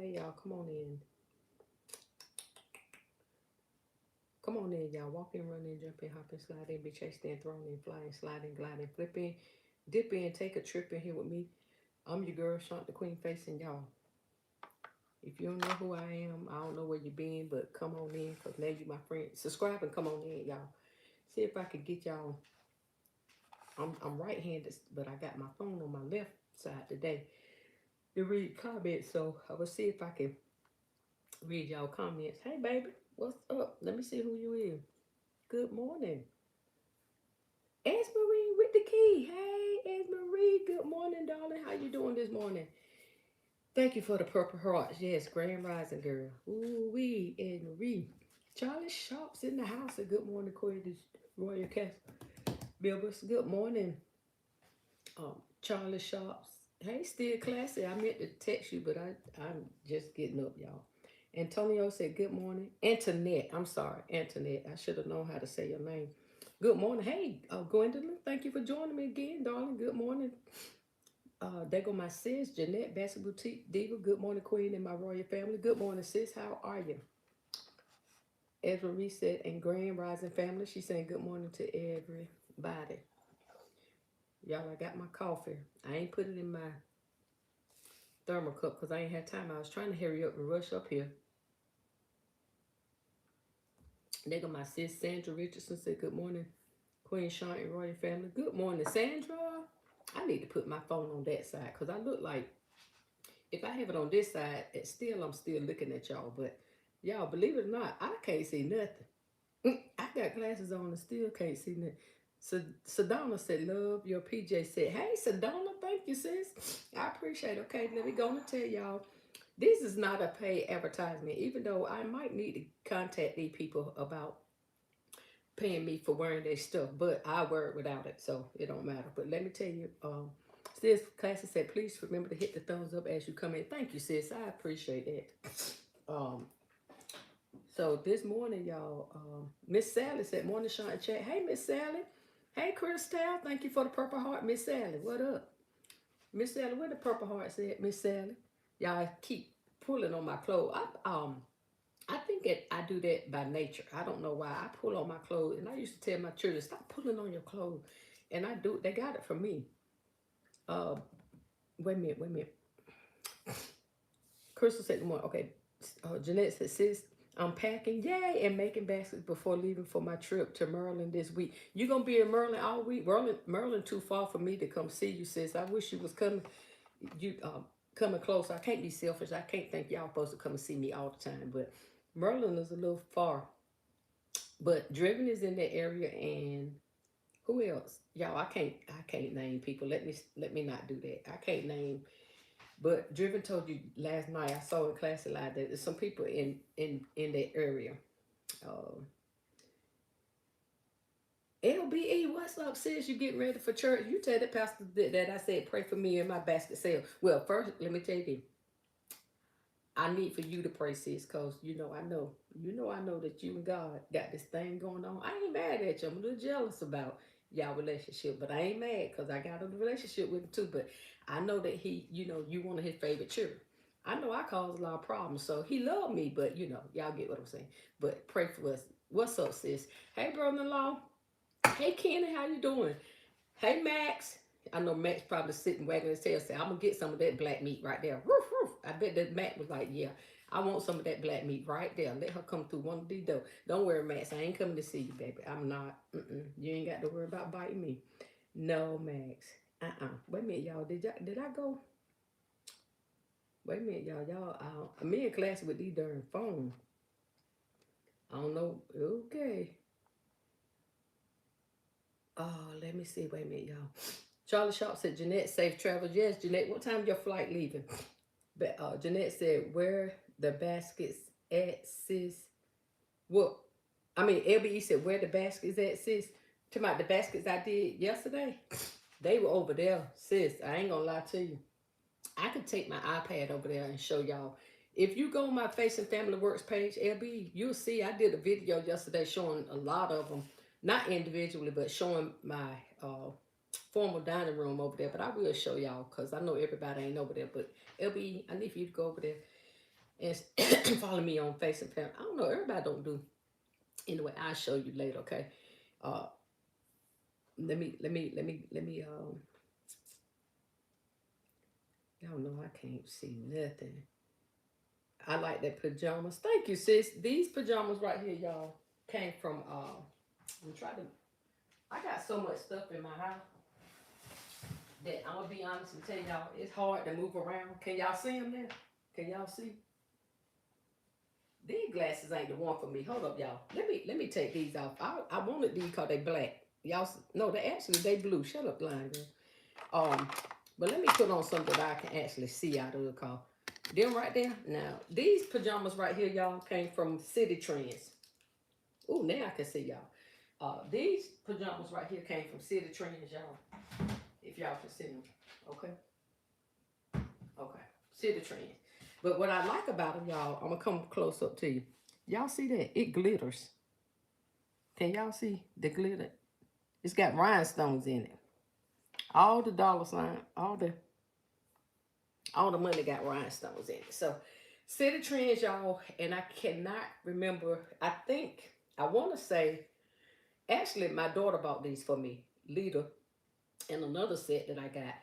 Hey, y'all, come on in. Come on in, y'all. Walk in, run in, jump in, hop in, slide in, be chased in, thrown in, fly in, slide in, glide in, flip in, dip in, take a trip in here with me. I'm your girl, ShauntTheQueen Faison, y'all. If you don't know who I am, I don't know where you been, but come on in, because now you my friend. Subscribe and come on in, y'all. See if I can get y'all. I'm right-handed, but I got my phone on my left side today to read comments, so I will see if I can read y'all comments. Hey, baby, what's up? Let me see who you is. Good morning. Esmeree with the key. Hey, Esmeree. Good morning, darling. How you doing this morning? Thank you for the purple hearts. Yes, Grand Rising girl. Ooh wee, Esmeree. Charlie Sharp's in the house. And good morning, Corey, Royal Cast Bilbers. Good morning, Charlie Sharp's. Hey, still classy. I meant to text you, but I'm just getting up, y'all. Antonio said good morning. Antoinette. I'm sorry, Antoinette. I should have known how to say your name. Good morning. Hey, Gwendolyn, thank you for joining me again, darling. Good morning. There go my sis, Jeanette, Bassett Boutique Diva. Good morning, Queen, and my royal family. Good morning, sis. How are you? Ezra Reset and Grand Rising family. She's saying good morning to everybody. Y'all, I got my coffee. I ain't put it in my thermal cup because I ain't had time. I was trying to hurry up and rush up here. There go my sis, Sandra Richardson. Said good morning, Queen Sean and royal family. Good morning, Sandra. I need to put my phone on that side because I look like if I have it on this side, I'm still looking at y'all. But y'all, believe it or not, I can't see nothing. I got glasses on and still can't see nothing. So Sedona said, love your PJ said, hey Sedona, thank you, sis. I appreciate it. Okay, let me go and tell y'all. This is not a paid advertisement, even though I might need to contact these people about paying me for wearing their stuff, but I wear it without it, so it don't matter. But let me tell you, sis Classy said, please remember to hit the thumbs up as you come in. Thank you, sis. I appreciate that. So this morning, y'all, Miss Sally said, morning, Sean and chat. Hey, Miss Sally. Hey, Christelle. Thank you for the purple heart, Miss Sally. What up? Miss Sally, where the purple heart said, Miss Sally? Y'all keep pulling on my clothes. I think that I do that by nature. I don't know why. I pull on my clothes, and I used to tell my children, stop pulling on your clothes. And I do. They got it from me. Uh, wait a minute. Crystal said, "More okay." Jeanette said, "Sis, I'm packing, yay, and making baskets before leaving for my trip to Maryland this week. You gonna be in Maryland all week? Maryland too far for me to come see you, sis. I wish you was coming. You coming close. I can't be selfish. I can't think y'all supposed to come and see me all the time, but Maryland is a little far. But Driven is in that area, and who else? Y'all, I can't name people. Let me not do that. I can't name. But Driven told you last night. I saw in class a lot that there's some people in that area. Um, LBE, what's up, sis? You getting ready for church? You tell the pastor that I said pray for me in my basket sale. Well, first let me tell you, I need for you to pray, sis, cause I know that you and God got this thing going on. I ain't mad at you. I'm a little jealous about y'all relationship, but I ain't mad because I got a relationship with him too. But I know that he, you one of his favorite children. I know I cause a lot of problems, so he loved me, but y'all get what I'm saying. But pray for us. What's up, sis? Hey, brother-in-law. Hey, Kenny, how you doing? Hey, Max. I know Max probably sitting wagging his tail saying, I'm going to get some of that black meat right there. Woof, woof. I bet that Max was like, yeah, I want some of that black meat right there. Let her come through one of these doors. Don't worry, Max. I ain't coming to see you, baby. I'm not. You ain't got to worry about biting me. No, Max. Wait a minute, y'all. Did I go? Wait a minute, y'all. I'm in class with these darn phones. I don't know. Okay. Oh, let me see. Wait a minute, y'all. Charlie Sharp said, Jeanette, safe travels. Yes, Jeanette, what time your flight leaving? But Jeanette said, where the baskets at, sis? Well, I mean, LBE said, where the baskets at, sis? Talking about the baskets I did yesterday. They were over there, sis. I ain't gonna lie to you. I could take my iPad over there and show y'all. If you go on my Faison Family Works page, LB, you'll see I did a video yesterday showing a lot of them, not individually, but showing my formal dining room over there. But I will show y'all because I know everybody ain't over there. But LB, I need for you to go over there and follow me on Facebook. I don't know, everybody don't do. Anyway, I'll show you later, okay? Uh, let me. Y'all know I can't see nothing. I like that pajamas. Thank you, sis. These pajamas right here, y'all, came from. I'm trying to. I got so much stuff in my house that I'm gonna be honest and tell y'all, it's hard to move around. Can y'all see them there? Can y'all see? These glasses ain't the one for me. Hold up, y'all. Let me take these off. I wanted these because they black. Y'all no, they blue. Shut up, blind girl. But let me put on something that I can actually see out of the car. Them right there. Now these pajamas right here, y'all, came from City Trends. Oh, now I can see y'all. These pajamas right here came from City Trends, y'all. If y'all can see them, okay, okay, City Trends. But what I like about them, y'all, I'm gonna come close up to you. Y'all see that? It glitters. Can y'all see the glitter? It's got rhinestones in it. All the dollar sign, all the money got rhinestones in it. So City Trends, y'all, and I cannot remember. I think I want to say actually my daughter bought these for me, Lita, and another set that I got,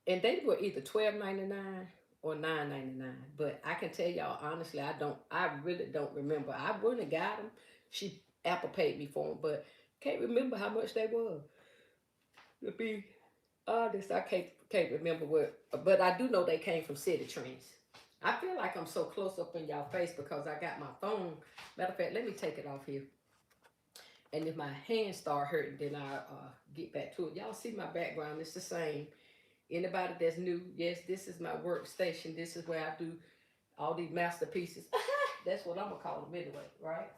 and they were either $12.99 or $9.99. But I can tell y'all honestly, I really don't remember. I wouldn't have got them. She Apple paid me for them, but can't remember how much they were. To be honest, I can't remember what, but I do know they came from City Trends. I feel like I'm so close up in y'all face because I got my phone. Matter of fact, let me take it off here. And if my hands start hurting, then I'll get back to it. Y'all see my background, it's the same. Anybody that's new, yes, this is my workstation. This is where I do all these masterpieces. That's what I'm gonna call them anyway, right?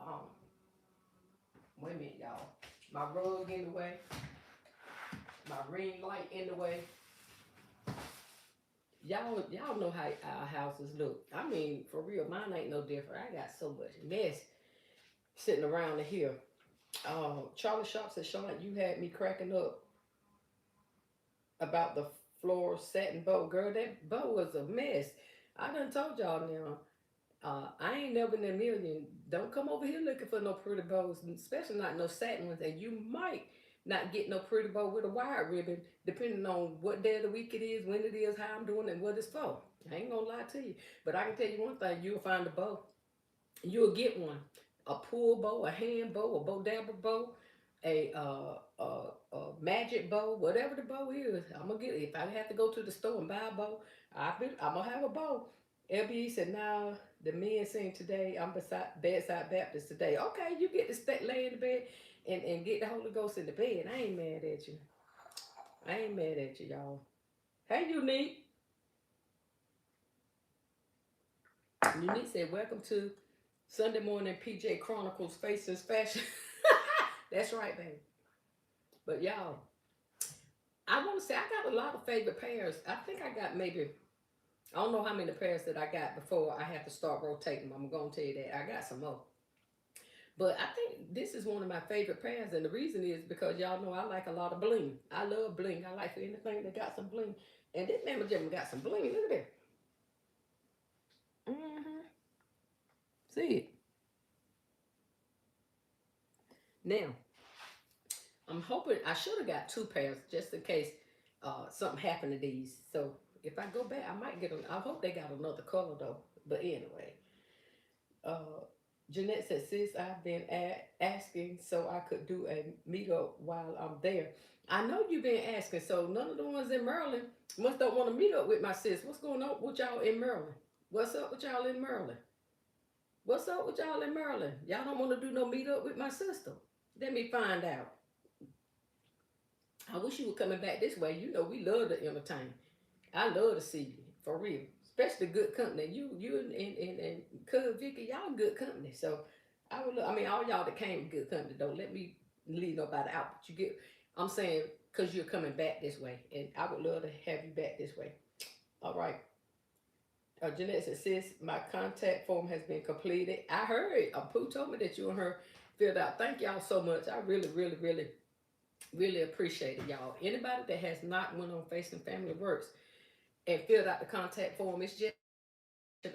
Um, Wait a minute, y'all. My rug in the way, my ring light in the way. Y'all know how our houses look. I mean, for real, mine ain't no different. I got so much mess sitting around in here. Charlie Sharp said, Sean, you had me cracking up about the floor satin bow. Girl, that bow was a mess. I done told y'all now. I ain't never in a million. Don't come over here looking for no pretty bows, especially not no satin ones. And you might not get no pretty bow with a wire ribbon, depending on what day of the week it is, when it is, how I'm doing, and what it's for. I ain't gonna lie to you. But I can tell you one thing, you'll find a bow. You'll get one. A pull bow, a hand bow, a bow dabber bow, a magic bow, whatever the bow is. I'm gonna get it. If I have to go to the store and buy a bow, I'm gonna have a bow. LBE said, "Now the men saying today, I'm beside bedside Baptist today. Okay, you get to lay in the bed and get the Holy Ghost in the bed. I ain't mad at you. I ain't mad at you, y'all. Hey, Unique. Unique said, welcome to Sunday morning PJ Chronicles Faces Fashion. That's right, baby. But y'all, I want to say I got a lot of favorite pairs. I think I got maybe, I don't know how many pairs that I got before I have to start rotating. I'm going to tell you that. I got some more. But I think this is one of my favorite pairs. And the reason is because y'all know I like a lot of bling. I love bling. I like anything that got some bling. And this man just got some bling. Look at that. Mm-hmm. See it. Now, I'm hoping I should have got two pairs just in case something happened to these. So if I go back, I might get them. I hope they got another color though. But anyway, uh, Jeanette said, sis, I've been asking so I could do a meetup while I'm there. I know you've been asking, so none of the ones in Maryland must don't want to meet up with my sis. What's going on with y'all in Maryland? What's up with y'all in Maryland? What's up with y'all in Maryland? Y'all don't want to do no meetup with my sister. Let me find out. I wish you were coming back this way. You know we love to entertain. I love to see you for real, especially good company. You and Cuz Vicky, y'all good company. So I would. I mean, all y'all that came good company. Don't let me leave nobody out. But you get. I'm saying because you're coming back this way, and I would love to have you back this way. All right. Jeanette says, sis, my contact form has been completed. I heard. Pooh told me that you and her filled out. Thank y'all so much. I really, really, really, really appreciate it, y'all. Anybody that has not went on Faison Family Works and filled out the contact form, it's just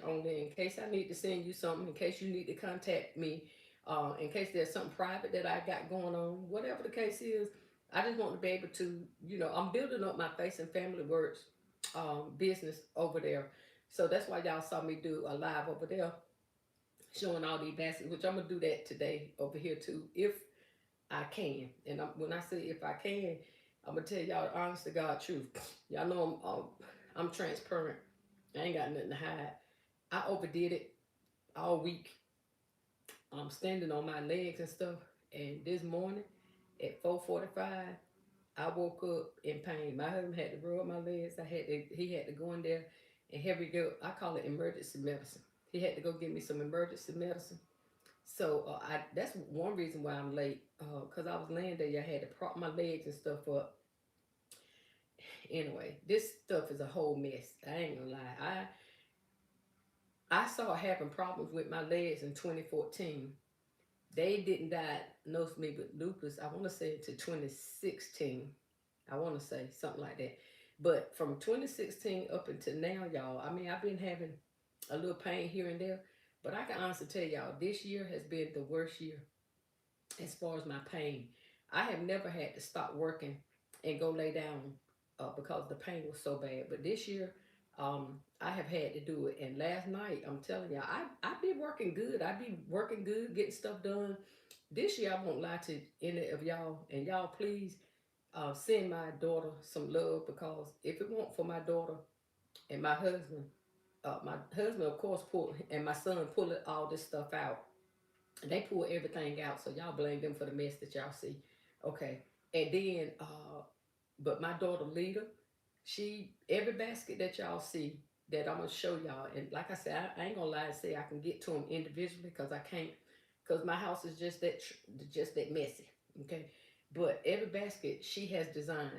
on there in case I need to send you something, in case you need to contact me, in case there's something private that I got going on, whatever the case is. I just want to be able to, I'm building up my Face and Family Works business over there. So that's why y'all saw me do a live over there showing all these baskets, which I'm going to do that today over here too, if I can. And when I say if I can, I'm going to tell y'all the honest to God truth. Y'all know I'm transparent. I ain't got nothing to hide. I overdid it all week. I'm standing on my legs and stuff. And this morning at 4:45, I woke up in pain. My husband had to rub my legs. He had to go in there and have me go. I call it emergency medicine. He had to go get me some emergency medicine. So that's one reason why I'm late. Cause I was laying there. I had to prop my legs and stuff up. Anyway, this stuff is a whole mess. I ain't gonna lie. I started having problems with my legs in 2014. They didn't diagnose me with lupus. I want to say to 2016. I want to say something like that. But from 2016 up until now, y'all, I mean, I've been having a little pain here and there. But I can honestly tell y'all, this year has been the worst year as far as my pain. I have never had to stop working and go lay down because the pain was so bad. But this year, I have had to do it. And last night, I'm telling y'all, I've been working good. I be working good, getting stuff done. This year, I won't lie to any of y'all. And y'all, please send my daughter some love, because if it weren't for my daughter and my husband, of course, pulled, and my son pulling all this stuff out. They pull everything out, so y'all blame them for the mess that y'all see. Okay. And then, but my daughter Lita, every basket that y'all see that I'm gonna show y'all, and like I said, I ain't gonna lie and say I can get to them individually because I can't, because my house is just that messy. Okay. But every basket she has designed,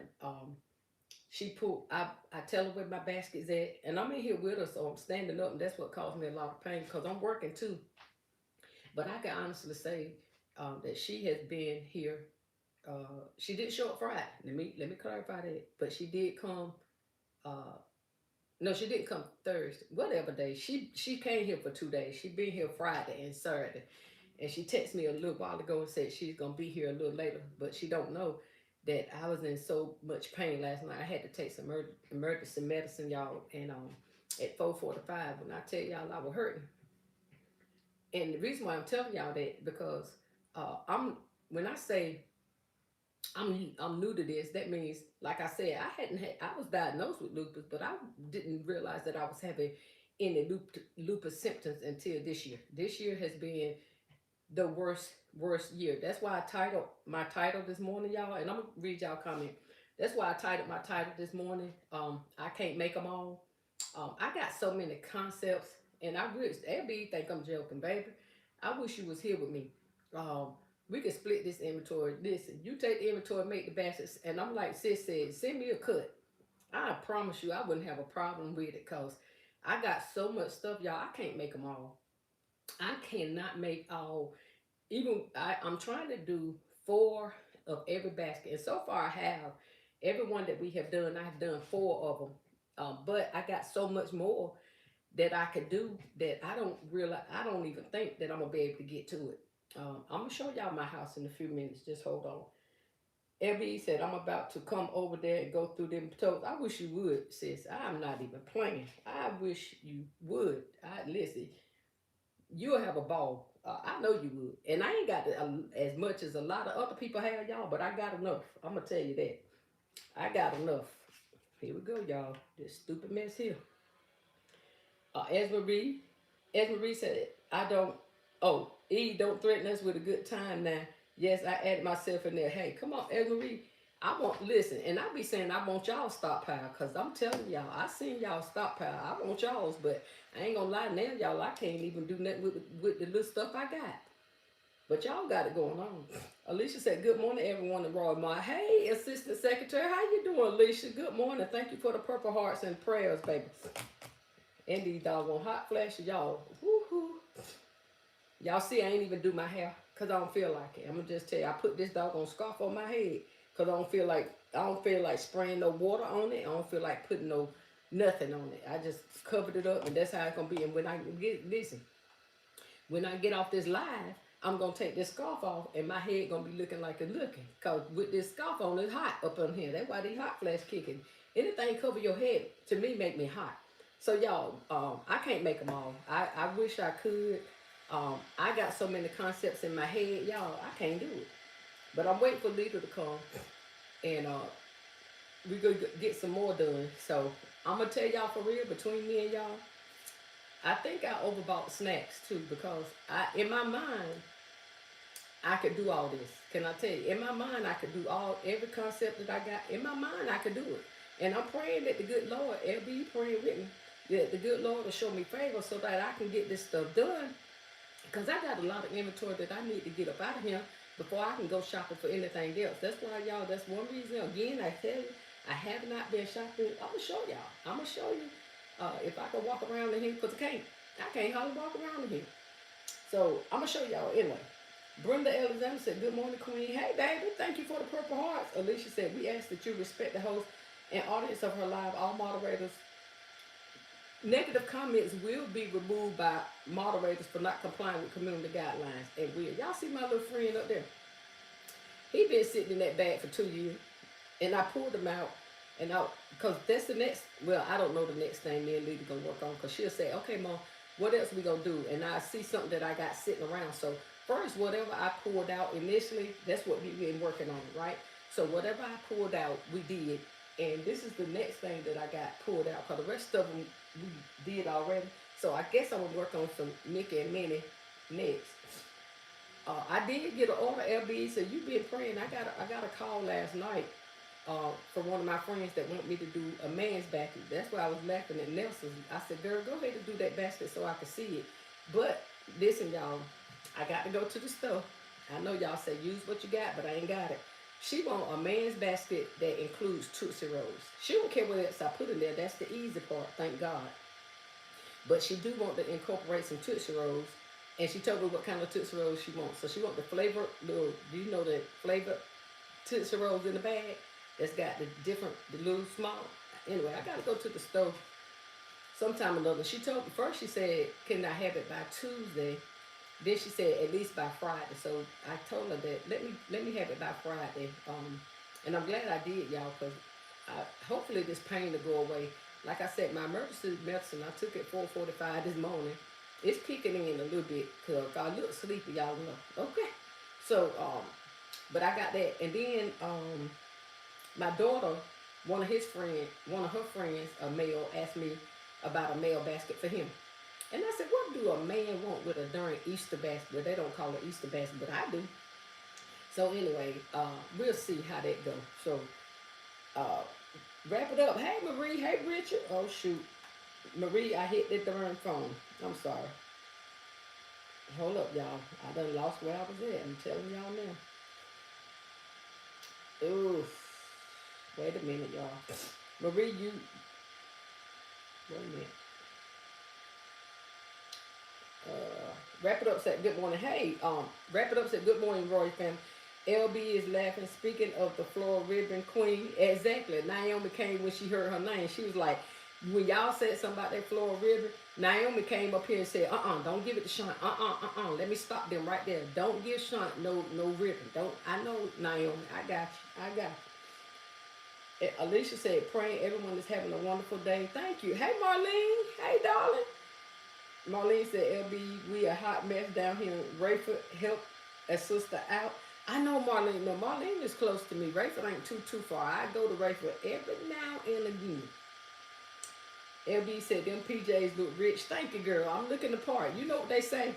she pulled. I tell her where my basket's at, and I'm in here with her, so I'm standing up, and that's what caused me a lot of pain because I'm working too. But I can honestly say that she has been here. She didn't show up Friday. Let me clarify that. But she did come. Uh, no, she didn't come Thursday. Whatever day. She came here for 2 days. She been here Friday and Saturday, and she texted me a little while ago and said she's gonna be here a little later. But she don't know that I was in so much pain last night. I had to take some emergency medicine, y'all. And at 4:45, when I tell y'all I was hurting. And the reason why I'm telling y'all that, because I'm when I say I'm new to this, that means, like I said, I was diagnosed with lupus, but I didn't realize that I was having any lupus symptoms until this year. This year has been the worst year. That's why I titled my title this morning, y'all, and I'm gonna read y'all comment. That's why I titled my title this morning. I can't make them all. I got so many concepts, and I wish everybody think I'm joking, baby. I wish you was here with me. Um, we can split this inventory. Listen, you take the inventory, make the baskets, and I'm like sis said, send me a cut. I promise you, I wouldn't have a problem with it, cause I got so much stuff, y'all. I can't make them all. I cannot make all. I'm trying to do 4 of every basket, and so far I have every one that we have done. I have done 4 of them, but I got so much more that I could do that I don't realize. I don't even think that I'm gonna be able to get to it. I'm gonna show y'all my house in a few minutes. Just hold on. Evie said I'm about to come over there and go through them toes. I wish you would, sis. I'm not even playing. I wish you would. I listen. You'll have a ball. I know you would. And I ain't got as much as a lot of other people have, y'all, but I got enough. I'm gonna tell you that. I got enough. Here we go, y'all. This stupid mess here. Esme Reed said, I don't, oh, E, don't threaten us with a good time now. Yes, I added myself in there. Hey, come on, Esme Reed. I want, listen, and I be saying I want y'all stockpile, because I'm telling y'all, I seen y'all stockpile. I want y'all's, but I ain't gonna lie now, y'all, I can't even do nothing with the little stuff I got. But y'all got it going on. Alicia said, good morning, everyone in Roy Mart. Hey, Assistant Secretary, how you doing, Alicia? Good morning. Thank you for the purple hearts and prayers, baby. And these doggone hot flashes, y'all. Woo-hoo. Y'all see I ain't even do my hair because I don't feel like it. I'm gonna just tell you, I put this doggone scarf on my head because I don't feel like spraying no water on it. I don't feel like putting no Nothing on it. I just covered it up, and that's how it's gonna be. And when I get listen, when I get off this live, I'm gonna take this scarf off, and my head gonna be looking like it's looking. Cause with this scarf on, it's hot up in here. That's why these hot flash kicking. Anything cover your head to me make me hot. So y'all, I can't make them all. I wish I could. I got so many concepts in my head, y'all. I can't do it. But I'm waiting for Lita to come, and we gonna get some more done. So I'm gonna tell y'all for real, between me and y'all, I think I overbought snacks too because in my mind, I could do all this. Can I tell you? In my mind, I could do every concept that I got. In my mind, I could do it. And I'm praying that the good Lord, LB praying with me, that the good Lord will show me favor so that I can get this stuff done. Because I got a lot of inventory that I need to get up out of here before I can go shopping for anything else. That's why, y'all, that's one reason. Again, I tell you, I have not been shopping. I'm going to show y'all. I'm going to show you if I can walk around in here, because I can't hardly walk around in here. So I'm going to show y'all anyway. Brenda Alexander said, good morning, Queen. Hey, baby, thank you for the purple hearts. Alicia said, we ask that you respect the host and audience of her live. All moderators, negative comments will be removed by moderators for not complying with community guidelines. And y'all see my little friend up there? He been sitting in that bag for 2 years, and I pulled him out, and because that's the next. Well, I don't know the next thing me and Lita gonna work on, because she'll say, okay, Mom, what else we gonna do? And I see something that I got sitting around. So first, whatever I pulled out initially, that's what we've been working on, right? So whatever I pulled out, we did. And this is the next thing that I got pulled out, because the rest of them we did already. So I guess I'm gonna work on some Mickey and Minnie next. I did get an order, LB. So you've been praying. I got a call last night from one of my friends that wanted me to do a man's basket. That's why I was laughing at Nelson. I said, girl, go ahead and do that basket so I can see it. But listen, y'all, I got to go to the store. I know y'all say use what you got, but I ain't got it. She want a man's basket that includes Tootsie Rolls. She don't care what else I put in there. That's the easy part, thank God. But she do want to incorporate some Tootsie Rolls. And she told me what kind of Tootsie Rolls she wants. So she want the flavor, do you know the flavor Tootsie Rolls in the bag? That's got the little small. Anyway, I got to go to the store sometime or another. She told me, first she said, can I have it by Tuesday? Then she said at least by Friday. So I told her that let me have it by Friday. And I'm glad I did, y'all, because hopefully this pain will go away. Like I said, my emergency medicine, I took it 4:45 this morning. It's kicking in a little bit because I look sleepy, y'all know. Okay. So, but I got that. And then my daughter, one of her friends, a male, asked me about a male basket for him. And I said, what do a man want with a darn Easter basket? Well, they don't call it Easter basket, but I do. So anyway, we'll see how that goes. So wrap it up. Hey, Marie. Hey, Richard. Oh, shoot. Marie, I hit the darn phone. I'm sorry. Hold up, y'all. I done lost where I was at. I'm telling y'all now. Oof. Wait a minute, y'all. Marie, wait a minute. Wrap it up said good morning. Hey, wrap it up said good morning, Roy fam. LB is laughing. Speaking of the floral ribbon queen, exactly. Naomi came when she heard her name. She was like, when y'all said something about that floral ribbon, Naomi came up here and said, don't give it to Shaunt. Let me stop them right there. Don't give Shaunt no ribbon. Don't. I know, Naomi. I got you. Alicia said, praying everyone is having a wonderful day. Thank you. Hey, Marlene. Hey, darling. Marlene said, LB, we a hot mess down here. Rayford, help a sister out. I know Marlene. No, Marlene is close to me. Rayford ain't too far. I go to Rayford every now and again. LB said, them PJs look rich. Thank you, girl. I'm looking the part. You know what they say?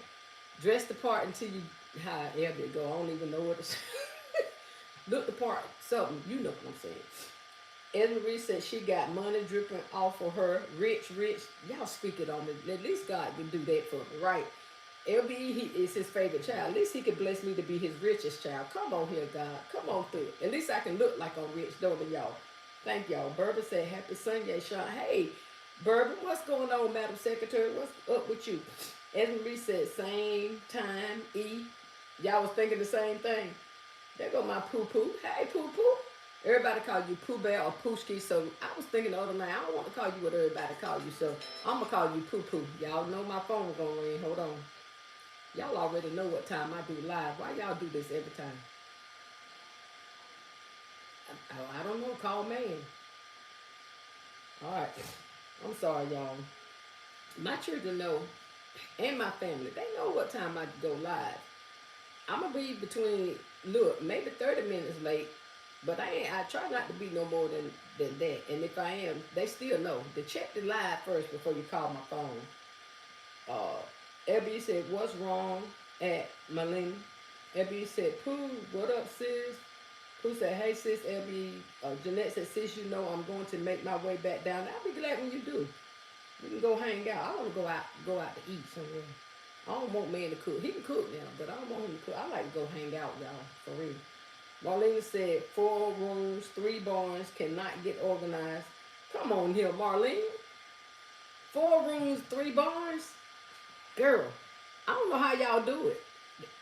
Dress the part until you, how LB go. I don't even know what to say. Look the part. Something. You know what I'm saying. Marie said she got money dripping off of her. Rich. Y'all speak it on me. At least God can do that for me, right? LB is his favorite child. At least he can bless me to be his richest child. Come on here, God. Come on through it. At least I can look like I'm rich, don't I, y'all? Thank y'all. Bourbon said, happy Sunday, Sean. Hey, Bourbon, what's going on, Madam Secretary? What's up with you? Marie said, same time, E. Y'all was thinking the same thing. There go my poo-poo. Hey, poo-poo. Everybody call you Pooh Bear or Poochki, so I was thinking the other night, I don't want to call you what everybody call you, so I'm gonna call you Poo Poo. Y'all know my phone gonna ring. Hold on. Y'all already know what time I do live. Why y'all do this every time? I don't know. Call man. All right. I'm sorry, y'all. My children know, and my family, they know what time I go live. I'm gonna be between, look, maybe 30 minutes late, but I try not to be no more than that. And if I am, they still know to check the live first before you call my phone. Ebby said, "What's wrong at Malene?" Ebby said, "Pooh, what up, sis?" Pooh said, "Hey, sis, Ebby." Jeanette said, "Sis, you know I'm going to make my way back down." I'll be glad when you do. We can go hang out. I want to go out to eat somewhere. I don't want man to cook. He can cook now, but I don't want him to cook. I like to go hang out, y'all, for real. Marlene said, 4 rooms, 3 barns, cannot get organized. Come on here, Marlene. 4 rooms, 3 barns? Girl, I don't know how y'all do it.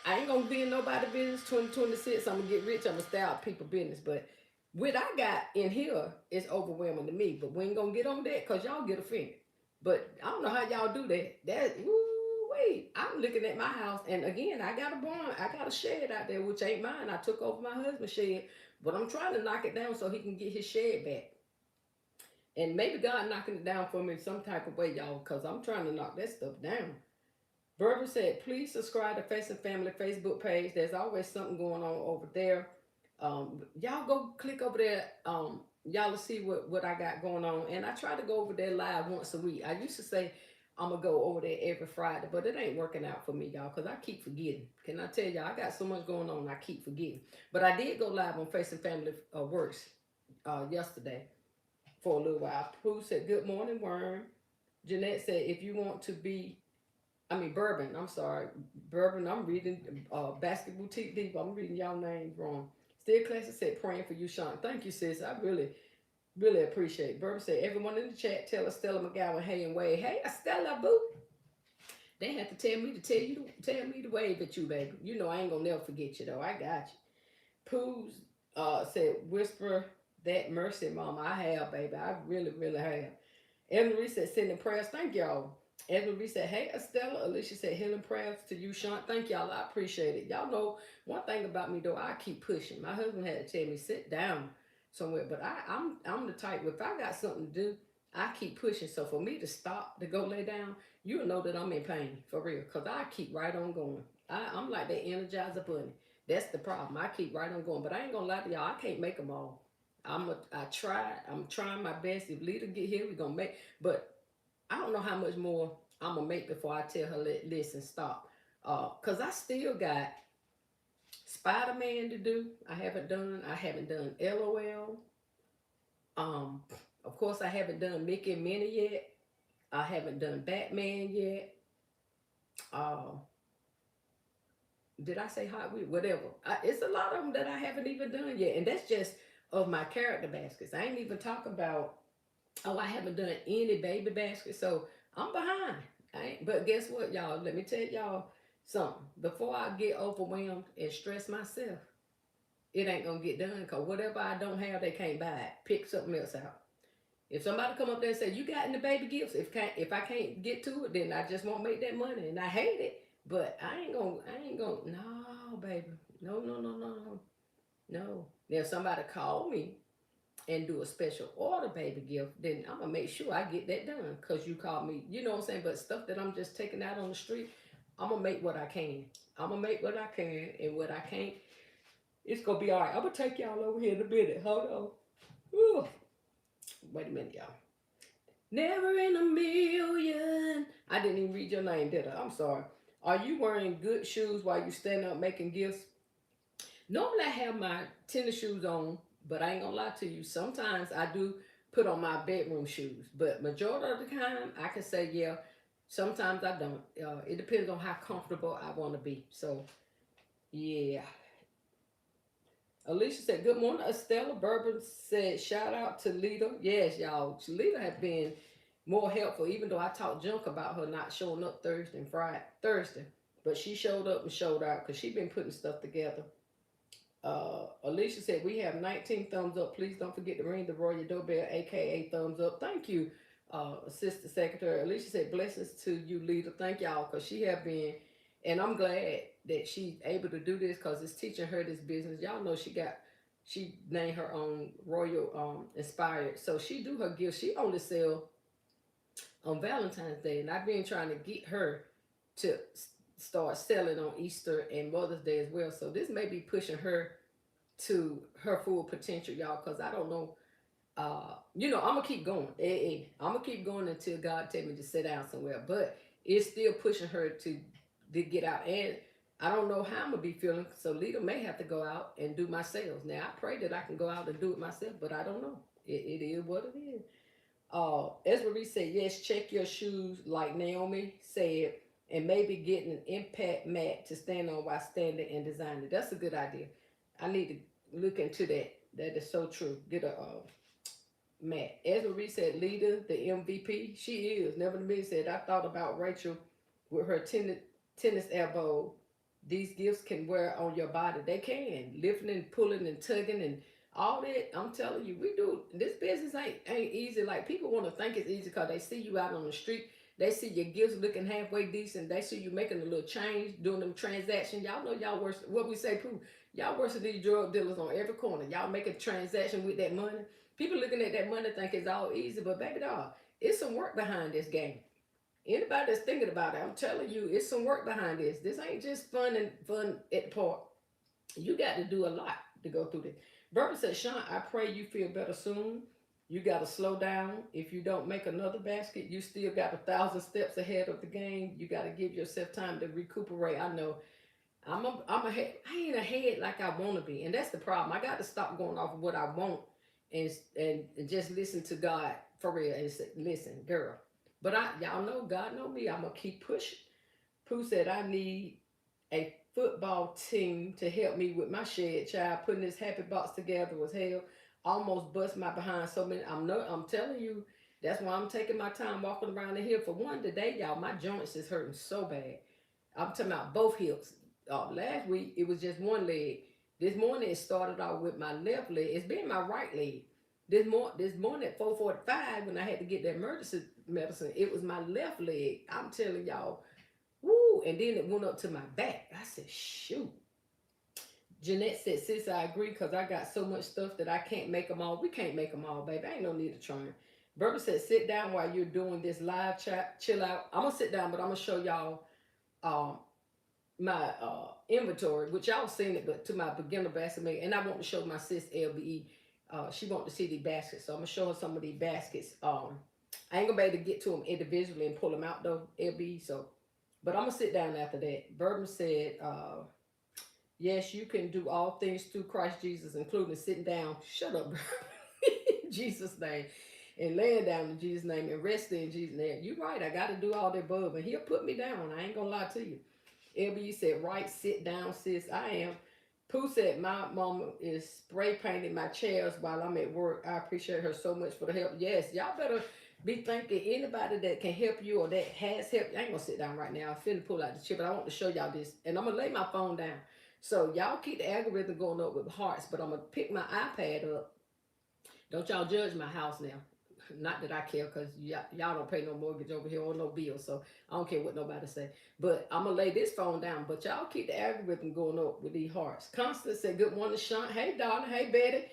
I ain't gonna be in nobody's business. 2026, I'm gonna get rich. I'm gonna stay out people business. But what I got in here is overwhelming to me. But we ain't gonna get on that because y'all get offended. But I don't know how y'all do that. Wait. I'm looking at my house, and again, I got a barn. I got a shed out there, which ain't mine. I took over my husband's shed, but I'm trying to knock it down so he can get his shed back. And maybe God knocking it down for me some type of way, y'all, because I'm trying to knock that stuff down. Berber said, please subscribe to Faison Family Facebook page. There's always something going on over there. Y'all go click over there. Y'all will see what I got going on. And I try to go over there live once a week. I used to say I'm going to go over there every Friday, but it ain't working out for me, y'all, because I keep forgetting. Can I tell y'all, I got so much going on, I keep forgetting. But I did go live on Faison Family Works yesterday for a little while. Pooh said, good morning, Worm. Jeanette said, if you want to be Bourbon. I'm sorry. Bourbon. I'm reading Basket Boutique Deep. I'm reading y'all names wrong. Still Classic said, praying for you, Sean. Thank you, sis. I really, really appreciate it. Bourbon said, everyone in the chat, tell Stella McGowan, hey and wave. Hey, Stella, boo. They have to tell me to tell me to wave at you, baby. You know I ain't gonna never forget you, though. I got you. Pooh's said, whisper that mercy, mama. I have, baby. I really, really have. Evan said, sending prayers. Thank y'all. Edwin said, hey, Estella. Alicia said, healing prayers to you, Sean. Thank y'all. I appreciate it. Y'all know one thing about me, though, I keep pushing. My husband had to tell me, sit down somewhere. But I'm the type, if I got something to do, I keep pushing. So for me to stop, to go lay down, you'll know that I'm in pain, for real. Because I keep right on going. I'm like that Energizer bunny. That's the problem. I keep right on going. But I ain't going to lie to y'all, I can't make them all. I'm trying my best. If Lita get here, we're going to make, but I don't know how much more I'm gonna make before I tell her listen stop. Cause I still got Spider-Man to do. I haven't done. LOL. Um, of course I haven't done Mickey and Minnie yet. I haven't done Batman yet. Uh, did I say Hot Wheels? Whatever. It's a lot of them that I haven't even done yet, and that's just of my character baskets. I ain't even talking about. Oh, I haven't done any baby baskets, so I'm behind. But guess what, y'all? Let me tell y'all something. Before I get overwhelmed and stress myself, it ain't gonna get done. Cause whatever I don't have, they can't buy it. Pick something else out. If somebody come up there and say, you got any baby gifts? If I can't get to it, then I just won't make that money. And I hate it. But I ain't gonna, no, baby. No, no, no, no, no. No. Now, if somebody call me and do a special order baby gift, then I'm gonna make sure I get that done because you called me, you know what I'm saying? But stuff that I'm just taking out on the street, I'm gonna make what I can. I'm gonna make what I can, and what I can't, it's gonna be all right. I'm gonna take y'all over here in a minute. Hold on. Ooh. Wait a minute, y'all. Never in a million. I didn't even read your name, did I? I'm sorry. Are you wearing good shoes while you stand up making gifts? Normally I have my tennis shoes on, but I ain't gonna lie to you. Sometimes I do put on my bedroom shoes, but majority of the time I can say yeah. Sometimes I don't. It depends on how comfortable I want to be. So yeah. Alicia said, good morning, Estella. Bourbon said, shout out to Lita. Yes, y'all. Lita has been more helpful, even though I talked junk about her not showing up Thursday. But she showed up and showed out because she been putting stuff together. Alicia said, we have 19 thumbs up. Please don't forget to ring the royal doorbell, aka thumbs up. Thank you, Sister Secretary. Alicia said, blessings to you, leader. Thank y'all, because she have been, and I'm glad that she's able to do this because it's teaching her this business. Y'all know she named her own Royal Inspired. So she do her gifts. She only sell on Valentine's Day, and I've been trying to get her to start selling on Easter and Mother's Day as well. So this may be pushing her to her full potential, y'all, because I don't know. I'm gonna keep going. I'm gonna keep going until God tell me to sit down somewhere. But it's still pushing her to get out, and I don't know how I'm gonna be feeling. So Lita may have to go out and do my sales. Now I pray that I can go out and do it myself, but I don't know. It is what it is. Ezra Reese said, yes, check your shoes like Naomi said, and maybe get an impact mat to stand on while standing and design it. That's a good idea. I need to look into that. That is so true. Get a mat. Ezra Reese said, leader, the MVP. She is. Never to me said, I thought about Rachel with her tennis elbow. These gifts can wear on your body. They can. Lifting and pulling and tugging and all that. I'm telling you, we do. This business ain't easy. Like, people want to think it's easy because they see you out on the street. They see your gifts looking halfway decent. They see you making a little change, doing them transactions. Y'all know y'all worse. What we say, Pooh, y'all worse than these drug dealers on every corner. Y'all make a transaction with that money. People looking at that money think it's all easy, but baby doll, it's some work behind this game. Anybody that's thinking about it, I'm telling you, it's some work behind this. This ain't just fun at the park. You got to do a lot to go through this. Barbara said, Sean, I pray you feel better soon. You got to slow down. If you don't make another basket, you still got 1,000 steps ahead of the game. You got to give yourself time to recuperate. I know I'm ahead. I ain't ahead like I want to be, and that's the problem. I got to stop going off of what I want and and just listen to God for real and say, listen, girl. But y'all know, God know me. I'm gonna keep pushing. Pooh said, I need a football team to help me with my shed child. Putting this happy box together was hell. Almost bust my behind so many. I'm telling you, that's why I'm taking my time walking around the hill. For one, today, y'all, my joints is hurting so bad. I'm talking about both hips. Last week it was just one leg. This morning it started off with my left leg. It's been my right leg. This morning at 4:45 when I had to get the emergency medicine, it was my left leg. I'm telling y'all, woo! And then it went up to my back. I said, shoot. Jeanette said, sis, I agree because I got so much stuff that I can't make them all. We can't make them all, baby. I ain't no need to try. Berber said, sit down while you're doing this live chat. Chill out. I'm going to sit down, but I'm going to show y'all my inventory, which y'all seen it, but to my beginner basket maker. And I want to show my sis LBE. She want to see the baskets. So I'm going to show her some of these baskets. I ain't going to be able to get to them individually and pull them out, though, LBE. So, but I'm going to sit down after that. Bourbon said, yes, you can do all things through Christ Jesus, including sitting down. Shut up, bro. In Jesus' name. And laying down in Jesus' name and resting in Jesus' name. You're right. I got to do all the above. And he'll put me down. I ain't going to lie to you. LB said, right, sit down, sis. I am. Pooh said, my mama is spray painting my chairs while I'm at work. I appreciate her so much for the help. Yes, y'all better be thinking anybody that can help you or that has helped. I ain't going to sit down right now. I'm finna pull out the chip, but I want to show y'all this. And I'm going to lay my phone down. So y'all keep the algorithm going up with hearts, but I'm going to pick my iPad up. Don't y'all judge my house now. Not that I care, because y'all don't pay no mortgage over here or no bills, so I don't care what nobody say. But I'm going to lay this phone down, but y'all keep the algorithm going up with these hearts. Constance said, good morning, Sean. Hey, Donna. Hey, Betty.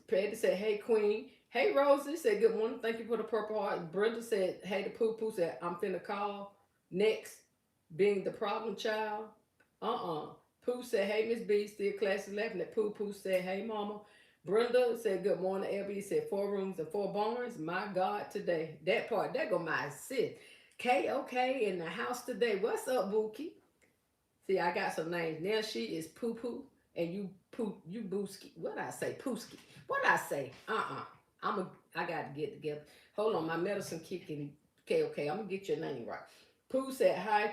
Patty said, hey, Queen. Hey, Rosie said, good morning. Thank you for the purple heart. Brenda said, hey, the poo-poo said, I'm finna call next, being the problem child. Pooh said, hey, Miss B, still class 11. That Pooh said, hey, mama. Brenda said, good morning. LB said, 4 rooms and 4 barns. My God, today. That part, that go my sis. KOK in the house today. What's up, Bookie? See, I got some names. Now she is Poo Poo and you Booski. What I say? Pooski. What I say? I got to get together. Hold on, my medicine kicking. KOK, I'm going to get your name right. Pooh said, hi,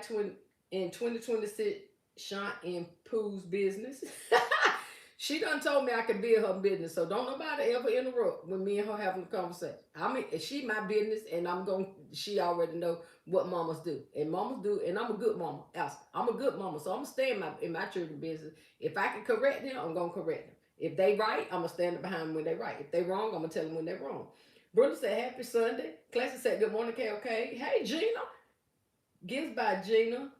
in 2026, Sean in Pooh's business. She done told me I can be her business, so don't nobody ever interrupt when me and her having a conversation. I mean, she my business, and I'm going. She already know what mamas do, and mamas do, and I'm a good mama. Else, I'm a good mama, so I'm gonna stay in my children business. If I can correct them, I'm gonna correct them. If they right, I'm gonna stand behind them when they right. If they wrong, I'm gonna tell them when they wrong. Brother said, "Happy Sunday." Classy said, "Good morning, KOK." Hey, Gina. Gifts by Gina.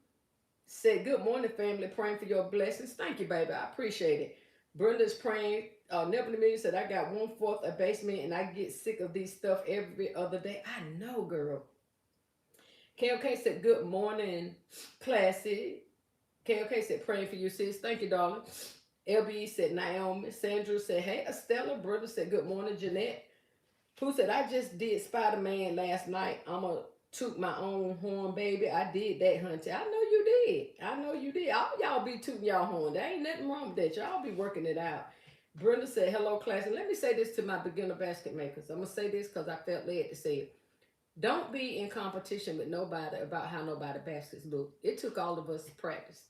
Said, "Good morning, family. Praying for your blessings." Thank you, baby. I appreciate it. Brenda's praying. Never Million said, "I got 1/4 a basement and I get sick of these stuff every other day." I know, girl. KOK said, "Good morning, classy." KOK said, "Praying for you, sis." Thank you, darling. LBE said, "Naomi." Sandra said, "Hey, Estella." Brother said, "Good morning, Jeanette." Who said, "I just did Spider-Man last night. I'm a toot my own horn, baby." I did that, hunty. I know you did. I know you did. All y'all be tooting y'all horn. There ain't nothing wrong with that. Y'all be working it out. Brenda said, "Hello, class." And let me say this to my beginner basket makers. I'm going to say this because I felt led to say it. Don't be in competition with nobody about how nobody baskets look. It took all of us to practice.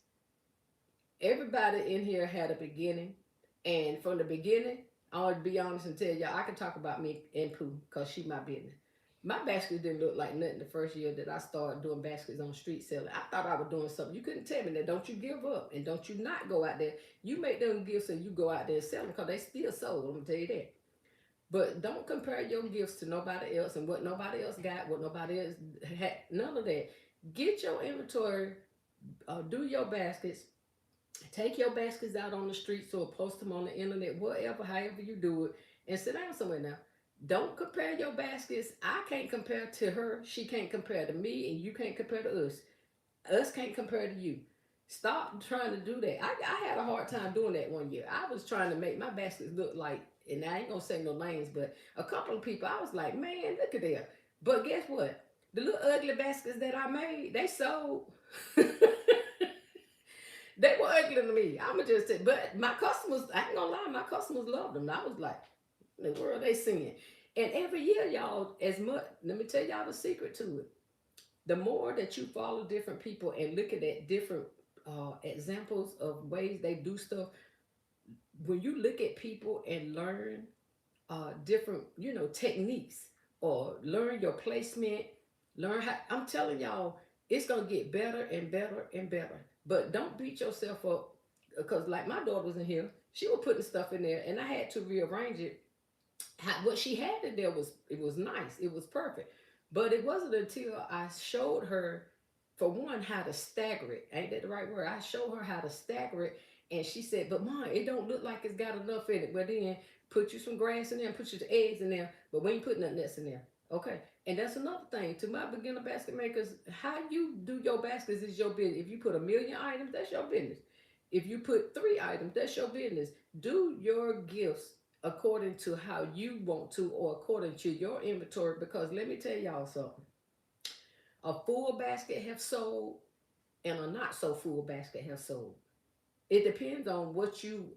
Everybody in here had a beginning. And from the beginning, I want to be honest and tell y'all, I can talk about me and Pooh because she my business. My baskets didn't look like nothing the first year that I started doing baskets on street selling. I thought I was doing something. You couldn't tell me that. Don't you give up and don't you not go out there. You make them gifts and you go out there and sell them because they still sold. I'm going to tell you that. But don't compare your gifts to nobody else and what nobody else got, what nobody else had. None of that. Get your inventory, do your baskets, take your baskets out on the streets or post them on the internet, whatever, however you do it, and sit down somewhere now. Don't compare your baskets. I can't compare to her. She can't compare to me, and you can't compare to us. Us can't compare to you. Stop trying to do that. I had a hard time doing that one year. I was trying to make my baskets look like, and I ain't gonna say no names, but a couple of people, I was like, man, look at that. But guess what? The little ugly baskets that I made, they sold. They were ugly to me. I'ma just say, but my customers, I ain't gonna lie, my customers loved them. I was like, in the world they seeing. And every year, y'all, as much, let me tell y'all the secret to it. The more that you follow different people and looking at different examples of ways they do stuff, when you look at people and learn different, techniques or learn your placement, learn how, I'm telling y'all, it's gonna get better and better and better. But don't beat yourself up because, like my daughter was in here, she was putting stuff in there, and I had to rearrange it. What she had in there was it was nice, it was perfect, but it wasn't until I showed her, for one, how to stagger it. Ain't that the right word? I showed her how to stagger it, and she said, "But mom, it don't look like it's got enough in it." But then put you some grass in there, and put you the eggs in there, but we ain't put nothing else in there. Okay, and that's another thing to my beginner basket makers. How you do your baskets is your business. If you put 1,000,000 items, that's your business. If you put 3 items, that's your business. Do your gifts according to how you want to or according to your inventory, because let me tell y'all something. A full basket have sold and a not so full basket have sold. It depends on what you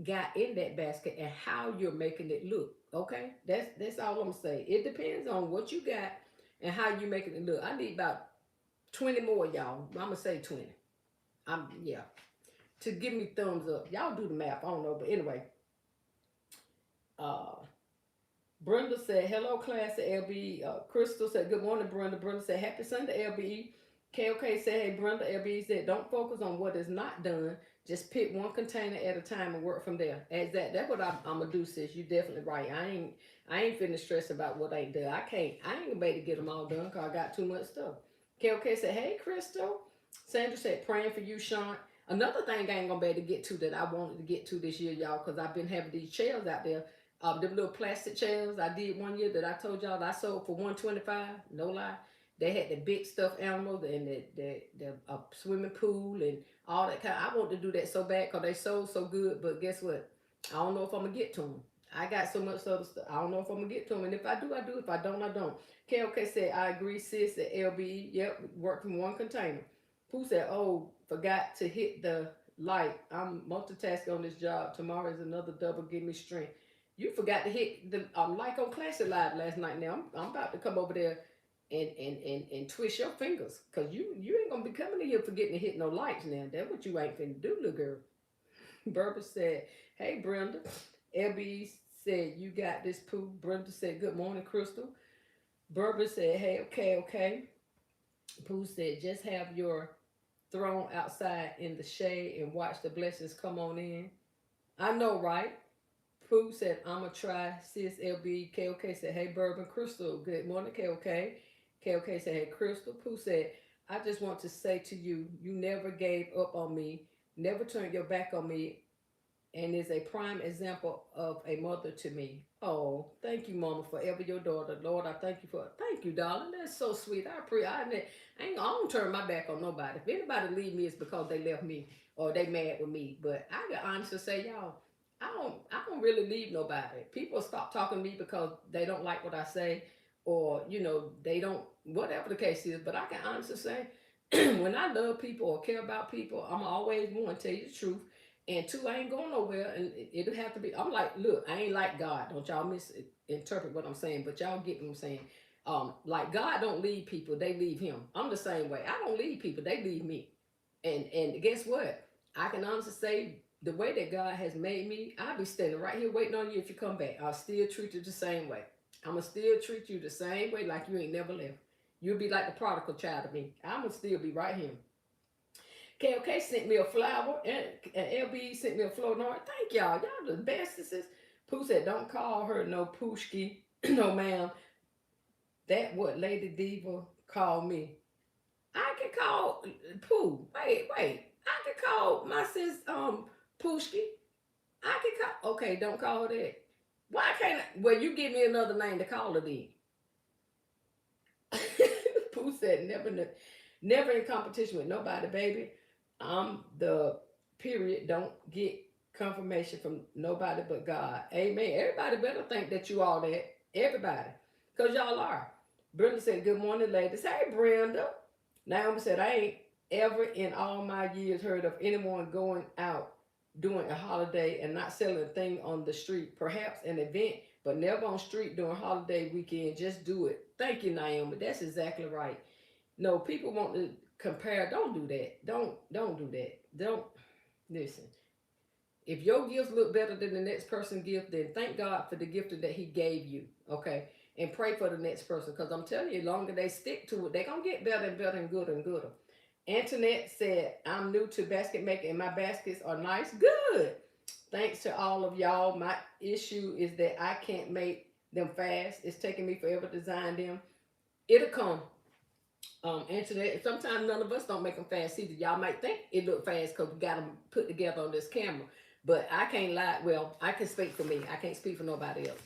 got in that basket and how you're making it look. Okay, that's all I'm saying. It depends on what you got and how you making it look. I need about 20 more, y'all. I'm gonna say 20. Yeah, to give me thumbs up. Y'all do the math. I don't know, but anyway, uh, Brenda said, "Hello, class at LBE." Crystal said, "Good morning, Brenda." Brenda said, "Happy Sunday, LBE." KOK said, "Hey, Brenda." LBE said, "Don't focus on what is not done. Just pick one container at a time and work from there." As that's what I'm gonna do, sis. You definitely right. I ain't finna stress about what ain't done. I ain't gonna be able to get them all done because I got too much stuff. KOK said, "Hey, Crystal." Sandra said, "Praying for you, Sean." Another thing I ain't gonna be able to get to that I wanted to get to this year, y'all, because I've been having these chairs out there. Them little plastic chairs I did one year that I told y'all that I sold for 125. No lie. They had the big stuffed animals and the swimming pool and all that kind. I want to do that so bad because they sold so good. But guess what? I don't know if I'm gonna get to them. I got so much other stuff. I don't know if I'm gonna get to them. And if I do, I do. If I don't, I don't. KOK said, "I agree, sis." At LBE, yep, work from one container. Pooh said, "Oh, forgot to hit the light. I'm multitasking on this job. Tomorrow is another double. Give me strength." You forgot to hit the like on Classic Live last night. Now I'm about to come over there and twist your fingers, because you ain't gonna be coming in here forgetting to hit no lights now. That's what you ain't finna do, little girl. Berber said, hey, Brenda. LB said, you got this, Pooh. Brenda said, good morning, Crystal. Berber said, hey, okay, okay. Pooh said, just have your throne outside in the shade and watch the blessings come on in. I know, right? Pooh said, I'ma try. Sis LB. KOK said, hey, Bourbon. Crystal, good morning, KOK. KOK said, hey, Crystal. Pooh said, I just want to say to you, you never gave up on me, never turned your back on me, and is a prime example of a mother to me. Oh, thank you, Mama, forever your daughter. Lord, I thank you for it. Thank you, darling. That's so sweet. I don't turn my back on nobody. If anybody leave me, it's because they left me or they mad with me. But I can honestly say, y'all, I don't really leave nobody. People stop talking to me because they don't like what I say, or they don't, whatever the case is. But I can honestly say, when I love people or care about people, I'm always one, tell you the truth. And two, I ain't going nowhere, and it'll have to be. I'm like, look, I ain't like God. Don't y'all misinterpret what I'm saying, but y'all get what I'm saying. Like God don't leave people; they leave Him. I'm the same way. I don't leave people; they leave me. And guess what? I can honestly say the way that God has made me, I'll be standing right here waiting on you if you come back. I'll still treat you the same way. I'ma still treat you the same way, like you ain't never left. You'll be like the prodigal child of me. I'ma still be right here. KOK sent me a flower, and LB sent me a floating heart. Thank y'all. Y'all the bestesses. Pooh said, don't call her no Pooshki. No, ma'am. That what Lady Diva called me. I can call Pooh. Wait. I can call my sis Pooshki. I can call. Okay, don't call her that. Why can't I? Well, you give me another name to call her then. Pooh said, never in competition with nobody, baby. I'm the period. Don't get confirmation from nobody but God. Amen. Everybody better think that you all that. Everybody. Because y'all are. Brenda said, good morning, ladies. Hey, Brenda. Naomi said, I ain't ever in all my years heard of anyone going out during a holiday and not selling a thing on the street. Perhaps an event, but never on street during holiday weekend. Just do it. Thank you, Naomi. That's exactly right. No, people want to compare. Don't do that. Don't do that. Don't listen. If your gifts look better than the next person's gift, then thank God for the gift that He gave you. Okay, and pray for the next person, because I'm telling you, the longer they stick to it, they're gonna get better and better and gooder and gooder. Antoinette said, I'm new to basket making and my baskets are nice. Good. Thanks to all of y'all. My issue is that I can't make them fast. It's taking me forever to design them. It'll come. Answer that. Sometimes none of us don't make them fast either. Y'all might think it look fast because we got them put together on this camera, but I can't lie. Well, I can speak for me. I can't speak for nobody else.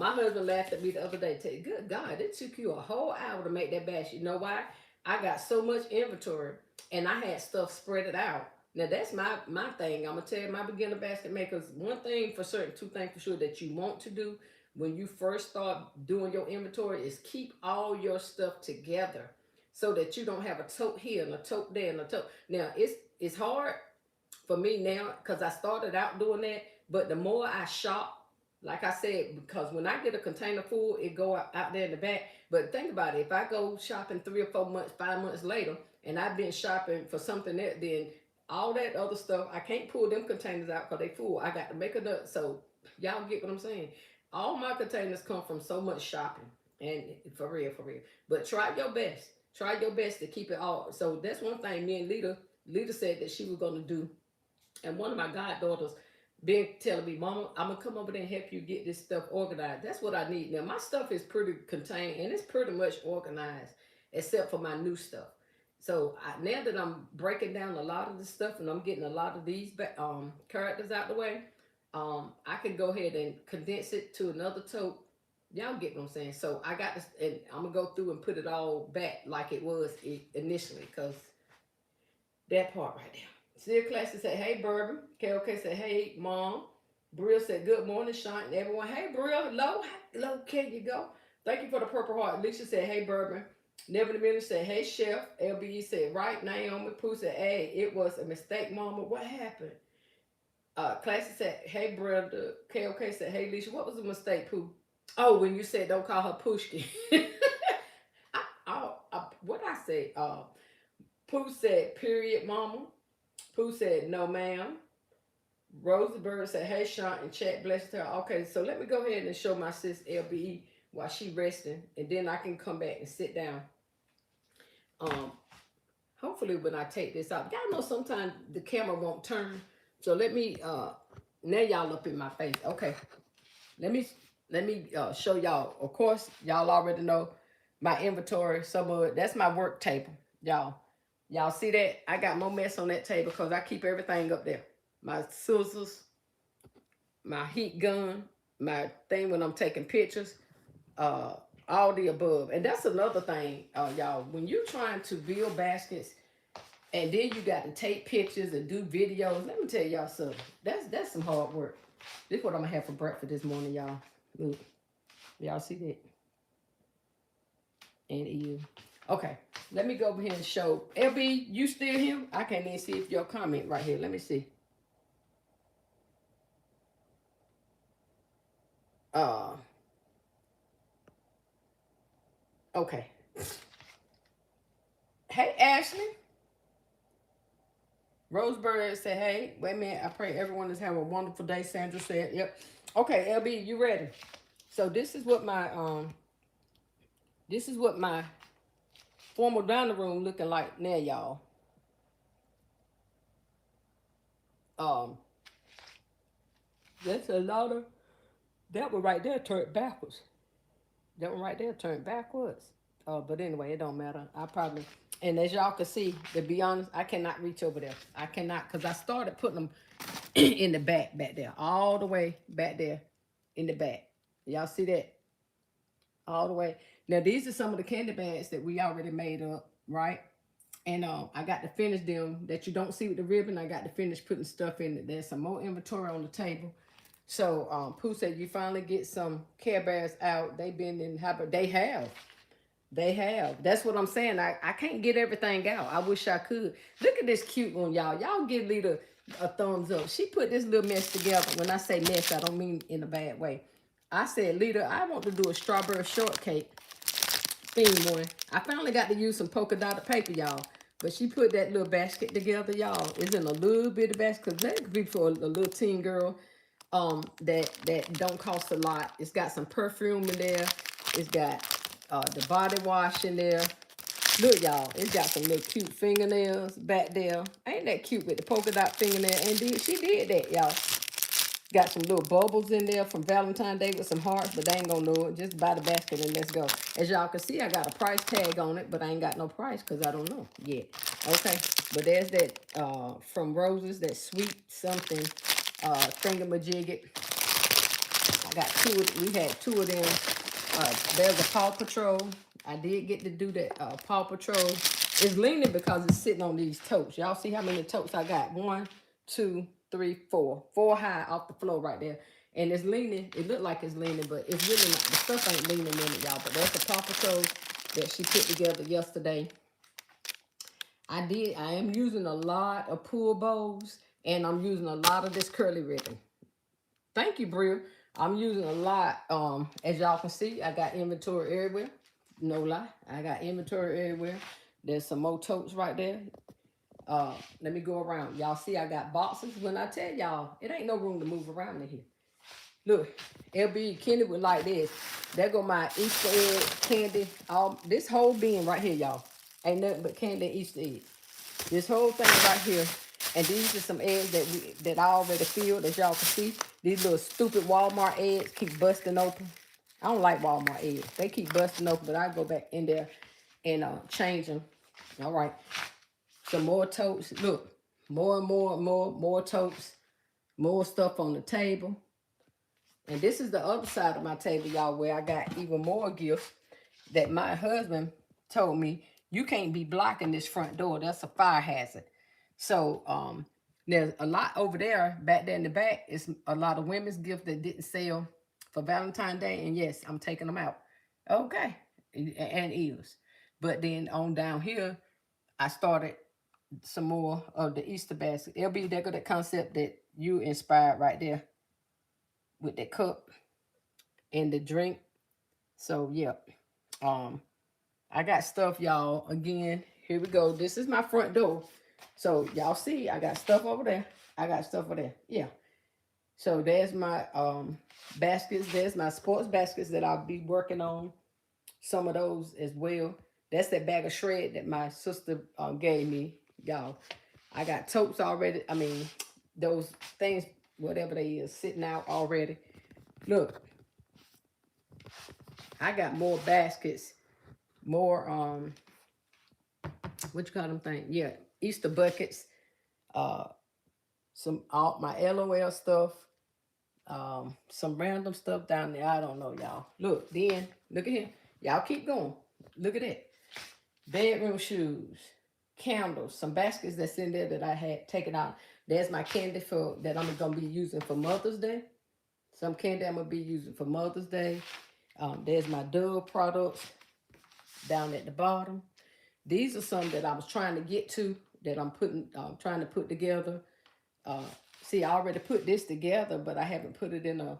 My husband laughed at me the other day. Said, "Good God, it took you a whole hour to make that batch." You know why? I got so much inventory, and I had stuff spread it out. Now that's my thing. I'm gonna tell you, my beginner basket makers. One thing for certain, two things for sure that you want to do when you first start doing your inventory is keep all your stuff together so that you don't have a tote here and a tote there and a tote. Now it's hard for me now because I started out doing that, but the more I shop, like I said, because when I get a container full, it go out there in the back. But think about it, if I go shopping 3 or 4 months, 5 months later, and I've been shopping for something that then all that other stuff, I can't pull them containers out because they full. I got to make a nut. So y'all get what I'm saying. All my containers come from so much shopping, and for real, for real. But try your best. Try your best to keep it all. So that's one thing me and Lita said that she was going to do. And one of my goddaughters been telling me, Mama, I'm going to come over there and help you get this stuff organized. That's what I need. Now, my stuff is pretty contained, and it's pretty much organized, except for my new stuff. So now that I'm breaking down a lot of the stuff and I'm getting a lot of these characters out the way, I can go ahead and condense it to another tote. Y'all get what I'm saying? So I got this, and I'm gonna go through and put it all back like it was initially, because that part right there. Still Classy said, hey, Bourbon. KOK said, hey, Mom. Brill said, good morning, Sean. And everyone, hey, Brill, hello, can you go? Thank you for the purple heart. Alicia said, hey, Bourbon. Never the minute said, hey, Chef. LBE said, right. Naomi Pooh said, hey, it was a mistake, Mama. What happened? Classy said, hey, Brenda. KOK said, hey, Alicia, what was the mistake, Pooh? Oh, when you said don't call her Pushki. What I say? Pooh said, period, Mama. Pooh said, no, ma'am. Rosenberg said, hey, Sean, and chat blessed her. Okay, so let me go ahead and show my sis LBE while she resting, and then I can come back and sit down. Um, Hopefully when I take this out, y'all know sometimes the camera won't turn. So let me now y'all up in my face. Okay, let me show y'all. Of course, y'all already know my inventory. Some of it, that's my work table, y'all. Y'all see that? I got more mess on that table because I keep everything up there. My scissors, my heat gun, my thing when I'm taking pictures, uh, all the above. And that's another thing, y'all. When you're trying to build baskets and then you got to take pictures and do videos, let me tell y'all something. That's some hard work. This is what I'm gonna have for breakfast this morning, y'all. Look, y'all see that? And you. Okay, let me go over here and show. LB, you still here? I can't even see if your comment right here. Let me see. Uh, okay. Hey, Ashley. Roseberry said, hey, wait a minute. I pray everyone is having a wonderful day. Sandra said, yep. Okay, LB, you ready? So this is what my formal dining room looking like now, y'all. That's a lot of, that one right there turned backwards. That one right there turned backwards. But anyway, it don't matter. I probably, and as y'all can see, to be honest, I cannot reach over there. I cannot, because I started putting them in the back there. All the way back there in the back. Y'all see that? All the way. Now, these are some of the candy bags that we already made up, right? And I got to finish them that you don't see with the ribbon. I got to finish putting stuff in it. There's some more inventory on the table. So Pooh said you finally get some Care Bears out. They've been in habit. They have. They have. That's what I'm saying. I can't get everything out. I wish I could. Look at this cute one, y'all. Y'all give Lita a thumbs up. She put this little mess together. When I say mess, I don't mean in a bad way. I said, Lita, I want to do a strawberry shortcake theme one. I finally got to use some polka dotted paper, y'all. But she put that little basket together, y'all. It's in a little bit of basket. Because that could be for a little teen girl that don't cost a lot. It's got some perfume in there. It's got the body wash in there. Look, y'all, it's got some little cute fingernails back there. Ain't that cute with the polka dot fingernail? And she did that, y'all. Got some little bubbles in there from Valentine's Day with some hearts, but they ain't gonna know it. Just buy the basket and let's go. As y'all can see, I got a price tag on it, but I ain't got no price because I don't know yet. Okay, but there's that from Roses, that sweet something thingamajigget. I got we had two of them. There's a Paw Patrol. I did get to do that Paw Patrol. It's leaning because it's sitting on these totes. Y'all see how many totes I got? 1, 2, 3, 4. 4 high off the floor right there. And it's leaning. It looked like it's leaning, but it's really not. The stuff ain't leaning in it, y'all. But that's the Paw Patrol that she put together yesterday. I am using a lot of pull bows, and I'm using a lot of this curly ribbon. Thank you, Bria. I'm using a lot. As y'all can see, I got inventory everywhere. No lie. I got inventory everywhere. There's some more totes right there. Let me go around. Y'all see I got boxes. When I tell y'all, it ain't no room to move around in here. Look, LB Kenny would like this. There go my Easter egg candy. This whole bin right here, y'all. Ain't nothing but candy and Easter egg. This whole thing right here. And these are some eggs that I already filled, as y'all can see. These little stupid Walmart eggs keep busting open. I don't like Walmart eggs. They keep busting open, but I go back in there and change them. All right. Some more totes. Look, more totes. More stuff on the table. And this is the other side of my table, y'all, where I got even more gifts that my husband told me, you can't be blocking this front door. That's a fire hazard. So there's a lot over there, back there in the back. It's a lot of women's gifts that didn't sell for Valentine's Day. And yes, I'm taking them out. Okay. And ears. But then on down here, I started some more of the Easter basket. It'll be that concept that you inspired right there with the cup and the drink. So yeah. I got stuff, y'all. Again, here we go. This is my front door. So y'all see, I got stuff over there. I got stuff for there. Yeah. So there's my baskets. There's my sports baskets that I'll be working on. Some of those as well. That's that bag of shred that my sister gave me, y'all. I got totes already. I mean, those things, whatever they is, sitting out already. Look, I got more baskets, more what you call them things? Yeah, Easter buckets, uh, some all my LOL stuff, some random stuff down there. I don't know, y'all. Look, then look at here. Y'all keep going. Look at that. Bedroom shoes, candles, some baskets that's in there that I had taken out. There's my candy for that I'm gonna be using for Mother's Day. Some candy I'm gonna be using for Mother's Day. There's my Dove products down at the bottom. These are some that I was trying to get to that I'm trying to put together. Uh, see, I already put this together, but I haven't put it in a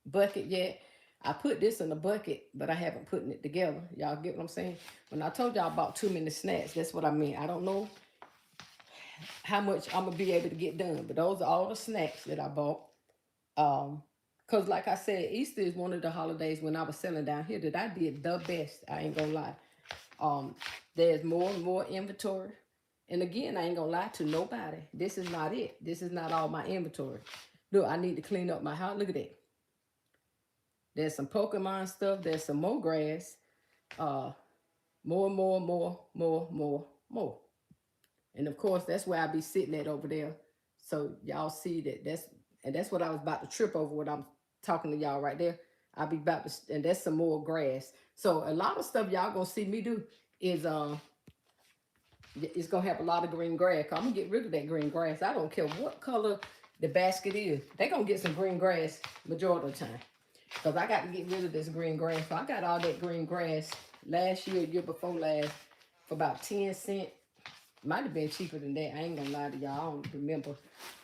bucket yet. I put this in a bucket, but I haven't put it together. Y'all get what I'm saying? When I told y'all about too many snacks, that's what I mean. I don't know how much I'm gonna be able to get done, but those are all the snacks that I bought. Cause like I said, Easter is one of the holidays when I was selling down here that I did the best. I ain't gonna lie. There's more and more inventory. And again, I ain't gonna lie to nobody. This is not it. This is not all my inventory. Look, I need to clean up my house. Look at that. There's some Pokemon stuff. There's some more grass. More. And of course, that's where I be sitting at over there. So y'all see that that's what I was about to trip over when I'm talking to y'all right there. I'll be about to, and that's some more grass. So a lot of stuff y'all gonna see me do is it's gonna have a lot of green grass. I'm gonna get rid of that green grass. I don't care what color the basket is. They gonna get some green grass majority of the time. Cause I got to get rid of this green grass. So I got all that green grass last year before last, for about 10 cents. Might have been cheaper than that. I ain't gonna lie to y'all. I don't remember.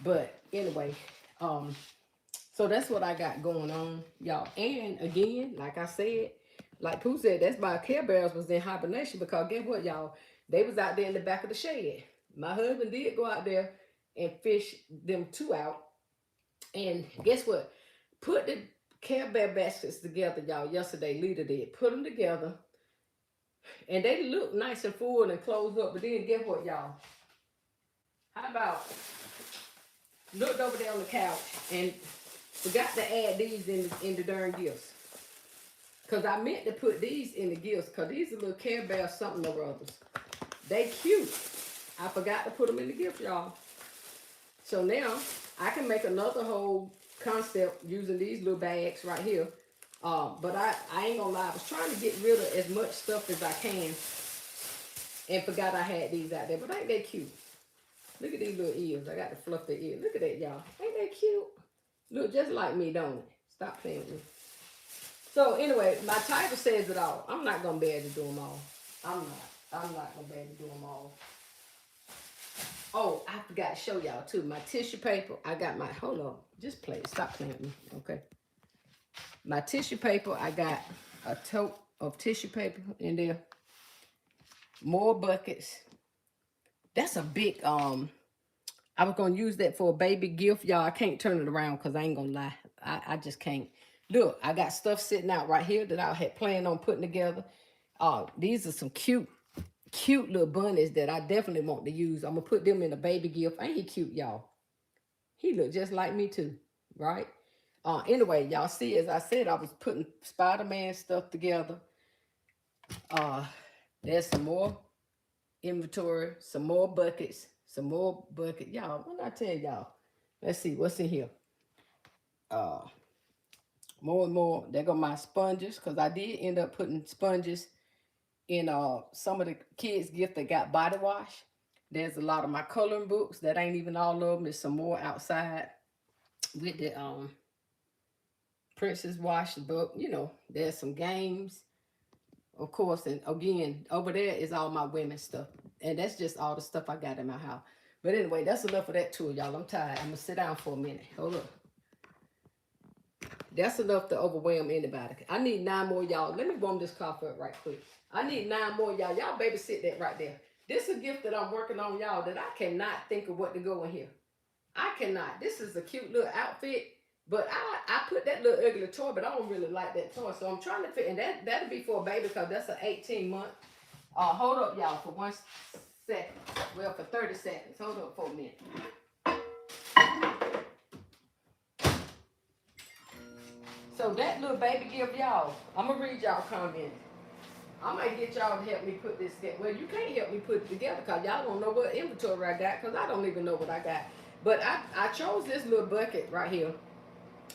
But anyway, so that's what I got going on, y'all. And again, like I said, like Pooh said, that's why Care Bears was in hibernation, because guess what, y'all? They was out there in the back of the shed. My husband did go out there and fish them two out. And guess what? Put the Care Bear baskets together, y'all. Yesterday, Lita did. Put them together. And they look nice and full and closed up. But then guess what, y'all? How about looked over there on the couch and forgot to add these in the darn gifts. Because I meant to put these in the gifts, because these are little Care Bear something or others. They cute. I forgot to put them in the gift, y'all. So now I can make another whole concept using these little bags right here. But I ain't gonna lie, I was trying to get rid of as much stuff as I can and forgot I had these out there. But ain't they cute? Look at these little ears. I got to fluff their ears. Look at that, y'all. Ain't that cute? Look just like me, don't it? Stop playing with me. So anyway, my title says it all. I'm not gonna be able to do them all. I'm not gonna be able to do them all. Oh, I forgot to show y'all too. My tissue paper. I got my, hold on. Just play it. Stop playing with me. Okay. My tissue paper. I got a tote of tissue paper in there. More buckets. That's a big, I was going to use that for a baby gift. Y'all, I can't turn it around because I ain't going to lie. I just can't. Look, I got stuff sitting out right here that I had planned on putting together. These are some cute little bunnies that I definitely want to use. I'm going to put them in a baby gift. Ain't he cute, y'all? He look just like me too, right? Anyway, y'all see, as I said, I was putting Spider-Man stuff together. There's some more inventory, some more buckets, Y'all, what did I tell y'all? Let's see, what's in here? More and more. There go my sponges, because I did end up putting sponges in some of the kids' gift that got body wash. There's a lot of my coloring books that ain't even all of them. There's some more outside with the Princess Wash book. You know, there's some games, of course. And again, over there is all my women's stuff. And that's just all the stuff I got in my house. But anyway, that's enough of that tour, y'all. I'm tired. I'm going to sit down for a minute. Hold up. That's enough to overwhelm anybody. I need 9 more, y'all. Let me warm this coffee up right quick. I need 9 more, y'all. Y'all babysit that right there. This is a gift that I'm working on, y'all, that I cannot think of what to go in here. I cannot. This is a cute little outfit, but I put that little ugly toy, but I don't really like that toy. So I'm trying to fit, and that'll be for a baby because that's an 18-month. Hold up, y'all, for 1 second. Well, for 30 seconds. Hold up for a minute. So that little baby gift, y'all, I'm going to read y'all comments. I might get y'all to help me put this together. Well, you can't help me put it together because y'all don't know what inventory I got because I don't even know what I got. But I chose this little bucket right here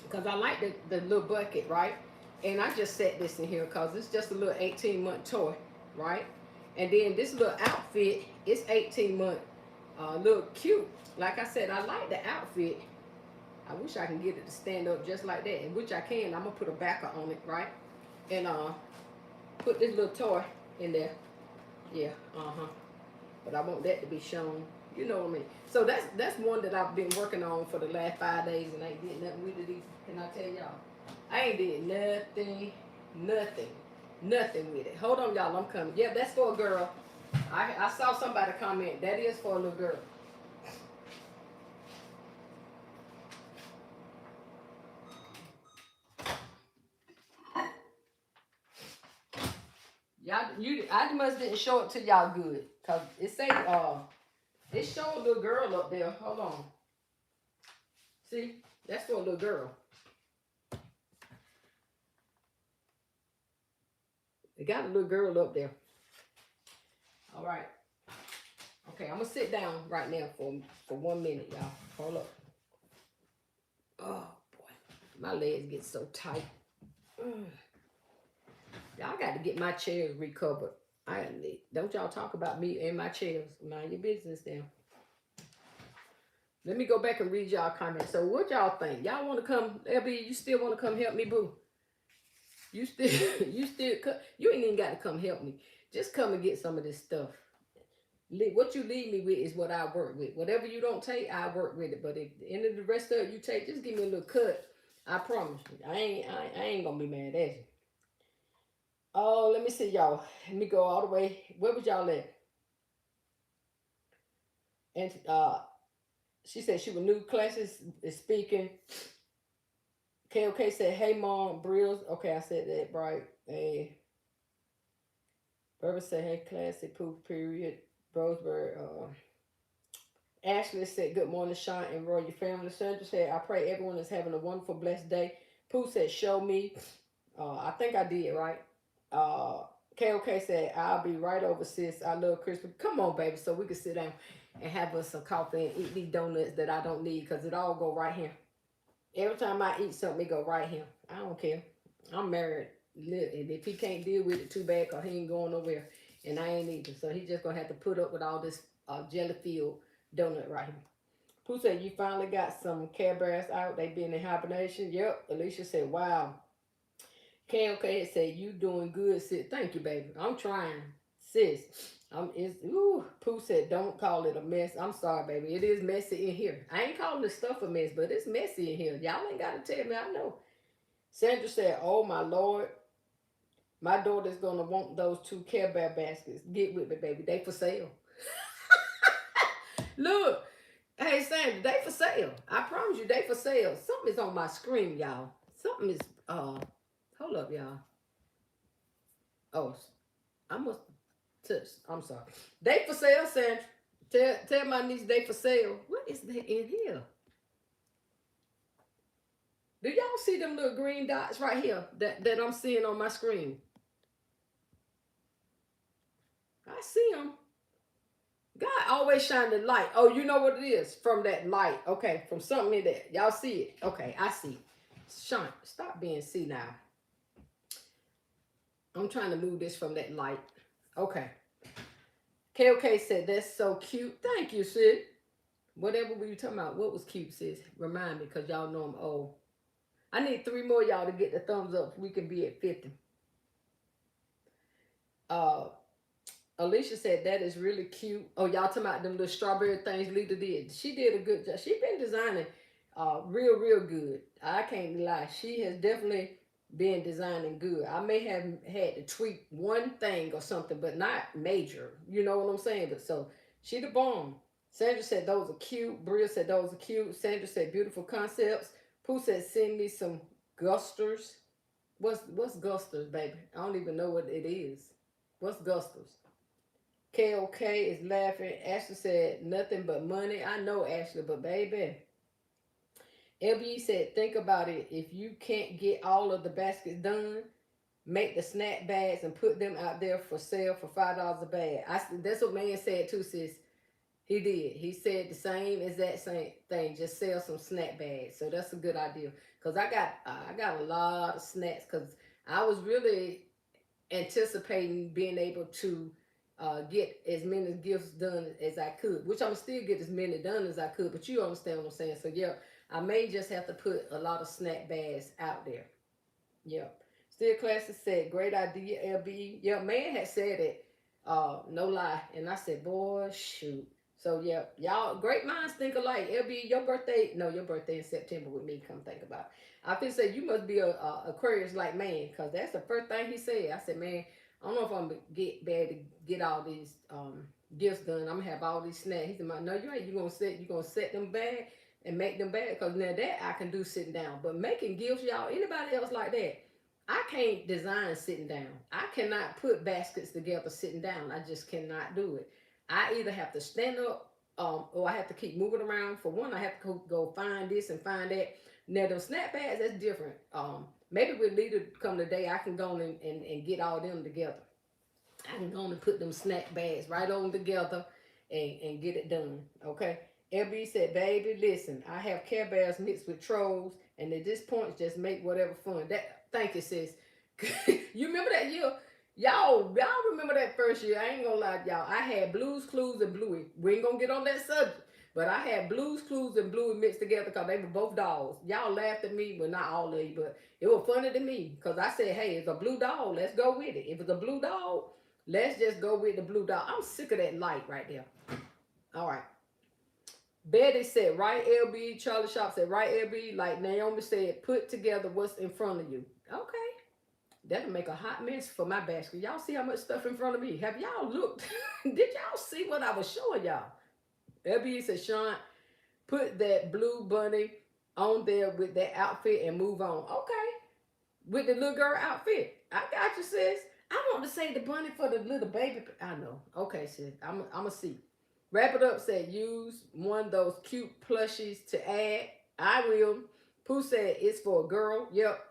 because I like the little bucket, right? And I just set this in here because it's just a little 18-month toy, right? And then this little outfit, it's 18-month, look cute. Like I said, I like the outfit. I wish I can get it to stand up just like that, and which I can. I'm gonna put a backer on it, right? And put this little toy in there. Yeah, but I want that to be shown. You know what I mean? So that's one that I've been working on for the last 5 days, and I ain't did nothing with it either. Can I tell y'all? I ain't did nothing with it. Hold on, y'all. I'm coming. Yeah, that's for a girl. I saw somebody comment. That is for a little girl. I must didn't show it to y'all good, cause it say it showed a little girl up there. Hold on. See, that's for a little girl. It got a little girl up there. All right. Okay, I'm gonna sit down right now for 1 minute, y'all. Hold up. Oh boy, my legs get so tight. Y'all got to get my chairs recovered. Don't y'all talk about me and my chairs. Mind your business then. Let me go back and read y'all comments. So what y'all think? Y'all want to come, LB, you still want to come help me, boo? You still, you ain't even got to come help me. Just come and get some of this stuff. What you leave me with is what I work with. Whatever you don't take, I work with it. But if the end of the rest of it you take, just give me a little cut. I promise you. I ain't gonna be mad at you. Oh, let me see y'all. Let me go all the way. Where was y'all at? And she said she was new classes is speaking. KOK said, hey mom, Brills. Okay, I said that right. Hey. Berber said, hey, classic poop, period. Roseberg, Ashley said, good morning, Sean and Roy, your family. Sandra said, I pray everyone is having a wonderful, blessed day. Pooh said, show me. I think I did, right? KOK said, I'll be right over, sis. I love Christmas. Come on, baby, so we can sit down and have us some coffee and eat these donuts that I don't need because it all go right here. Every time I eat something, it go right here. I don't care. I'm married. And if he can't deal with it, too bad because he ain't going nowhere. And I ain't either. So he just going to have to put up with all this jelly-filled donut right here. Who said you finally got some Care Bears out? They been in hibernation? Yep. Alicia said, wow. KOK said, you doing good, sis. Thank you, baby. I'm trying, sis. Pooh said, don't call it a mess. I'm sorry, baby. It is messy in here. I ain't calling the stuff a mess, but it's messy in here. Y'all ain't got to tell me. I know. Sandra said, oh, my Lord. My daughter's going to want those 2 Care Bear baskets. Get with me, baby. They for sale. Look. Hey, Sandra, they for sale. I promise you, they for sale. Something is on my screen, y'all. Something is, hold up, y'all. Oh, I must touch. I'm sorry. They for sale, Sandra. Tell my niece they for sale. What is that in here? Do y'all see them little green dots right here that I'm seeing on my screen? I see them. God always shine the light. Oh, you know what it is? From that light. Okay, from something in there. Y'all see it? Okay, I see. Sean, stop being senile. I'm trying to move this from that light. Okay. KOK said, that's so cute. Thank you, sis. Whatever were you talking about? What was cute, sis? Remind me, because y'all know I'm old. I need 3 more y'all to get the thumbs up. We can be at 50. Alicia said, that is really cute. Oh, y'all talking about them little strawberry things Lita did. She did a good job. She been designing real good. I can't lie. She has definitely being designed and good. I may have had to tweak one thing or something, but not major. You know what I'm saying? But so she the bomb. Sandra said those are cute. Bria said those are cute. Sandra said beautiful concepts. Pooh said send me some gusters. What's gusters, baby? I don't even know what it is. What's gusters? KOK is laughing. Ashley said nothing but money. I know Ashley, but baby. LBE said, think about it. If you can't get all of the baskets done, make the snack bags and put them out there for sale for $5 a bag. That's what man said too, sis. He did. He said the same exact same thing. Just sell some snack bags. So that's a good idea. Cause I got a lot of snacks. Cause I was really anticipating being able to get as many gifts done as I could, which I'm still get as many done as I could. But you understand what I'm saying. So yeah, I may just have to put a lot of snack bags out there. Yep. Still Classic said, great idea, LB. Yeah, man had said it. No lie. And I said, boy, shoot. So yeah, y'all great minds think alike. LB, your birthday, no, your birthday in September with me, come think about it. I feel say you must be a Aquarius like man, because that's the first thing he said. I said, man, I don't know if I'm gonna get bad to get all these gifts done. I'm gonna have all these snacks. He said, no, you ain't. You gonna set them back and make them bad, because now that I can do sitting down. But making gifts, y'all, anybody else like that? I can't design sitting down. I cannot put baskets together sitting down. I just cannot do it. I either have to stand up, or I have to keep moving around. For one, I have to go find this and find that. Now, them snapbacks, that's different. Maybe with Lita come today, I can go and get all them together. I can go and put them snack bags right on together and get it done. Okay. LB said, baby, listen, I have Care Bears mixed with trolls, and at this point, just make whatever fun. That thank you, sis. You remember that year? Y'all remember that first year? I ain't gonna lie to y'all. I had Blues Clues and Bluey. We ain't gonna get on that subject. But I had Blues Clues and Bluey mixed together because they were both dogs. Y'all laughed at me, well, not all of you, but it was funny to me because I said, hey, it's a blue dog. Let's go with it. If it's a blue dog, let's just go with the blue dog. I'm sick of that light right there. All right. Betty said, right, LB. Charlie Shop said, right, LB. Like Naomi said, put together what's in front of you. Okay. That'll make a hot mess for my basket. Y'all see how much stuff in front of me? Have y'all looked? Did y'all see what I was showing y'all? LB said, Sean, put that blue bunny on there with that outfit and move on. Okay. With the little girl outfit. I got you, sis. I want to say the bunny for the little baby. I know. Okay, sis. I'm going to see. Wrap It Up said, use one of those cute plushies to add. I will. Pooh said, it's for a girl. Yep.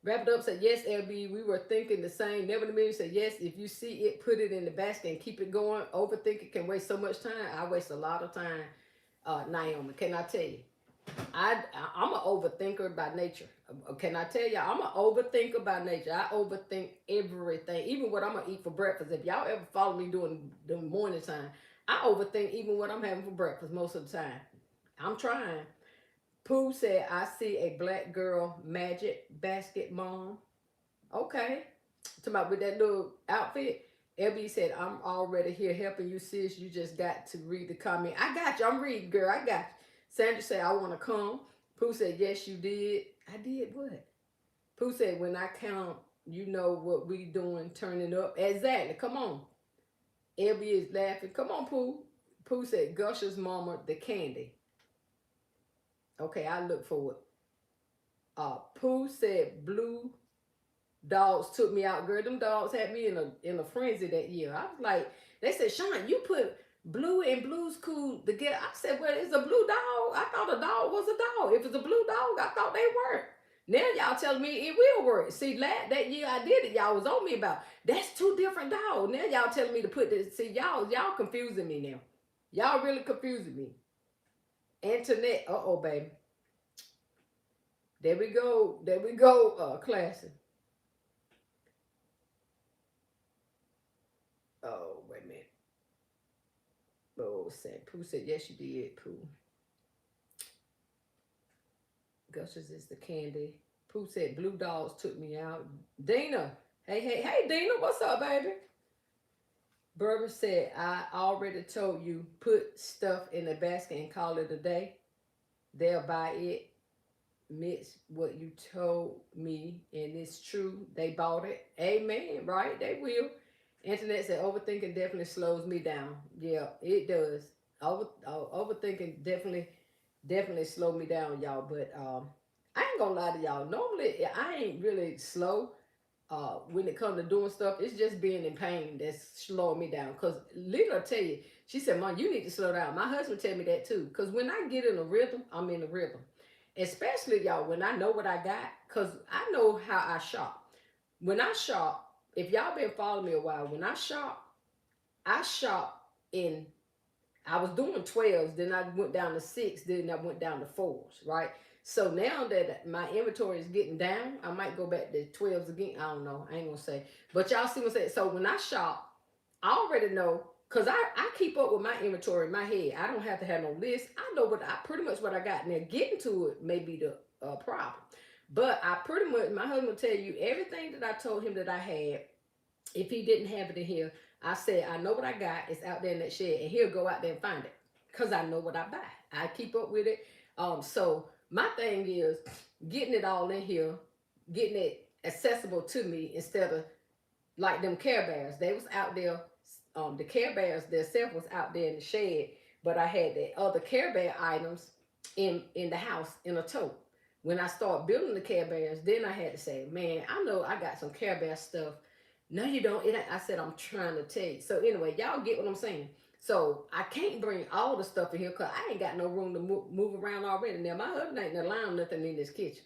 Wrap It Up said, yes, LB, we were thinking the same. Never the Million said, yes, if you see it, put it in the basket and keep it going. Overthinking can waste so much time. I waste a lot of time, Naomi. Can I tell you? I'm an overthinker by nature. Can I tell y'all? I'm an overthinker by nature. I overthink everything, even what I'm gonna eat for breakfast. If y'all ever follow me during the morning time, I overthink even what I'm having for breakfast most of the time. I'm trying. Pooh said, I see a black girl magic basket, mom. Okay. Talking about with that little outfit. LB said, I'm already here helping you, sis. You just got to read the comment. I got you. I'm reading, girl. I got you. Sandra said, I want to come. Pooh said, yes, you did. I did what? Pooh said, when I count, you know what we doing, turning up. Exactly. Come on. LB is laughing. Come on, Pooh. Pooh said, Gushers Mama, the candy. Okay, I look for it. Pooh said, blue dogs took me out. Girl, them dogs had me in a frenzy that year. I was like, they said, Sean, you put Blue and Blue's Cool together. I said, well, it's a blue dog. I thought a dog was a dog. If it's a blue dog, I thought they weren't. Now y'all telling me it will work. See, that year I did it, y'all was on me about, that's two different dogs. Now y'all telling me to put this. See, y'all confusing me now. Y'all really confusing me. Antoinette, uh-oh, baby. There we go, classic. Oh, wait a minute. Oh, Pooh said, yes, you did, Pooh. Gushers is the candy. Pooh said, blue dogs took me out. Dina. Hey, Dina, what's up, baby? Berber said, I already told you, put stuff in a basket and call it a day. They'll buy it. Mitch, what you told me, and it's true. They bought it. Amen. Right? They will. Internet said overthinking definitely slows me down. Yeah, it does. Overthinking definitely slow me down, y'all. But I ain't gonna lie to y'all. Normally, I ain't really slow. When it comes to doing stuff, it's just being in pain that's slowing me down. Cause Lita will tell you, she said, "Mom, you need to slow down." My husband tell me that too. Cause when I get in a rhythm, I'm in a rhythm. Especially y'all, when I know what I got, cause I know how I shop. When I shop, if y'all been following me a while, when I shop in I was doing 12s, then I went down to 6, then I went down to 4s, right? So now that my inventory is getting down, I might go back to 12s again. I don't know. I ain't gonna say. But y'all see what I'm saying? So when I shop, I already know because I keep up with my inventory in my head. I don't have to have no list. I know what I pretty much what I got. Now getting to it may be the problem. But I pretty much my husband will tell you everything that I told him that I had if he didn't have it in here, I said, I know what I got. It's out there in that shed. And he'll go out there and find it. Because I know what I buy. I keep up with it. So my thing is getting it all in here, getting it accessible to me instead of like them Care Bears. They was out there. The Care Bears themselves was out there in the shed. But I had the other Care Bear items in the house in a tote. When I started building the Care Bears, then I had to say, man, I know I got some Care Bear stuff. No, you don't. I said I'm trying to tell you. So anyway, y'all get what I'm saying. So I can't bring all the stuff in here because I ain't got no room to move around already. Now my husband ain't allowing nothing in this kitchen.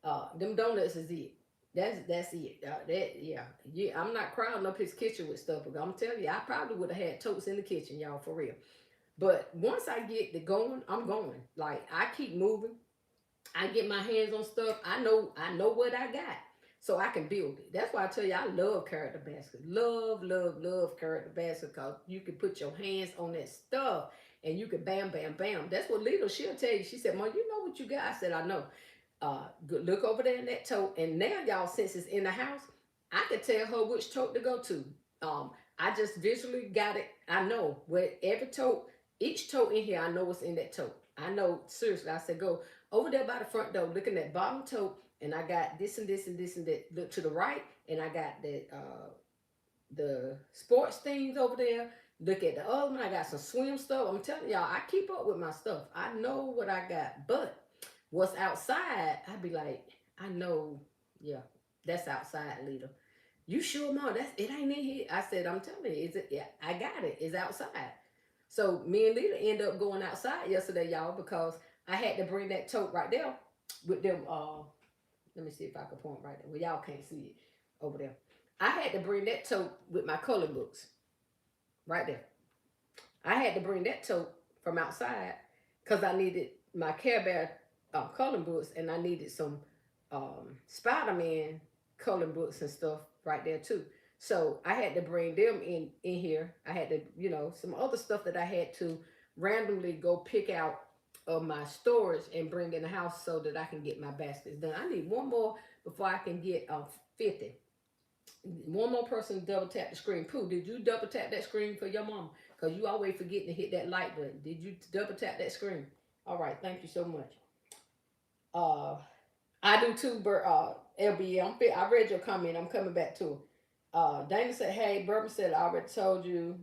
Them donuts is it. That's it. Yeah. I'm not crowding up his kitchen with stuff. But I'm telling you, I probably would have had totes in the kitchen, y'all, for real. But once I get the going, I'm going. Like I keep moving. I get my hands on stuff. I know what I got. So I can build it. That's why I tell you I love character baskets. Love character baskets because you can put your hands on that stuff and you can bam, bam, bam. That's what Lita, she'll tell you. She said, Mom, you know what you got? I said, I know. Look over there in that tote. And now, y'all, since it's in the house, I can tell her which tote to go to. I just visually got it. I know where every tote, each tote in here, I know what's in that tote. I know, seriously, I said, go over there by the front door, look in that bottom tote, and I got this and this and this and that. Look to the right, and I got the sports things over there. Look at the other one. I got some swim stuff. I'm telling y'all, I keep up with my stuff. I know what I got. But what's outside, I be like, I know, yeah, that's outside, Lita. You sure, Mom? That's it ain't in here. I said, I'm telling you, is it? Yeah, I got it. It's outside. So me and Lita end up going outside yesterday, y'all, because I had to bring that tote right there with them. Let me see if I can point right there. Well, y'all can't see it over there. I had to bring that tote with my color books right there. I had to bring that tote from outside because I needed my Care Bear coloring books and I needed some Spider-Man coloring books and stuff right there too. So I had to bring them in here. I had to, some other stuff that I had to randomly go pick out of my storage and bring in the house so that I can get my baskets done. I need one more before I can get 50. One more person double tap the screen. Pooh, did you double tap that screen for your mom? Because you always forget to hit that like button. Did you double tap that screen? All right, thank you so much. Uh, I do too, LB. I read your comment. I'm coming back to it. Dana said, hey, Bourbon said, I already told you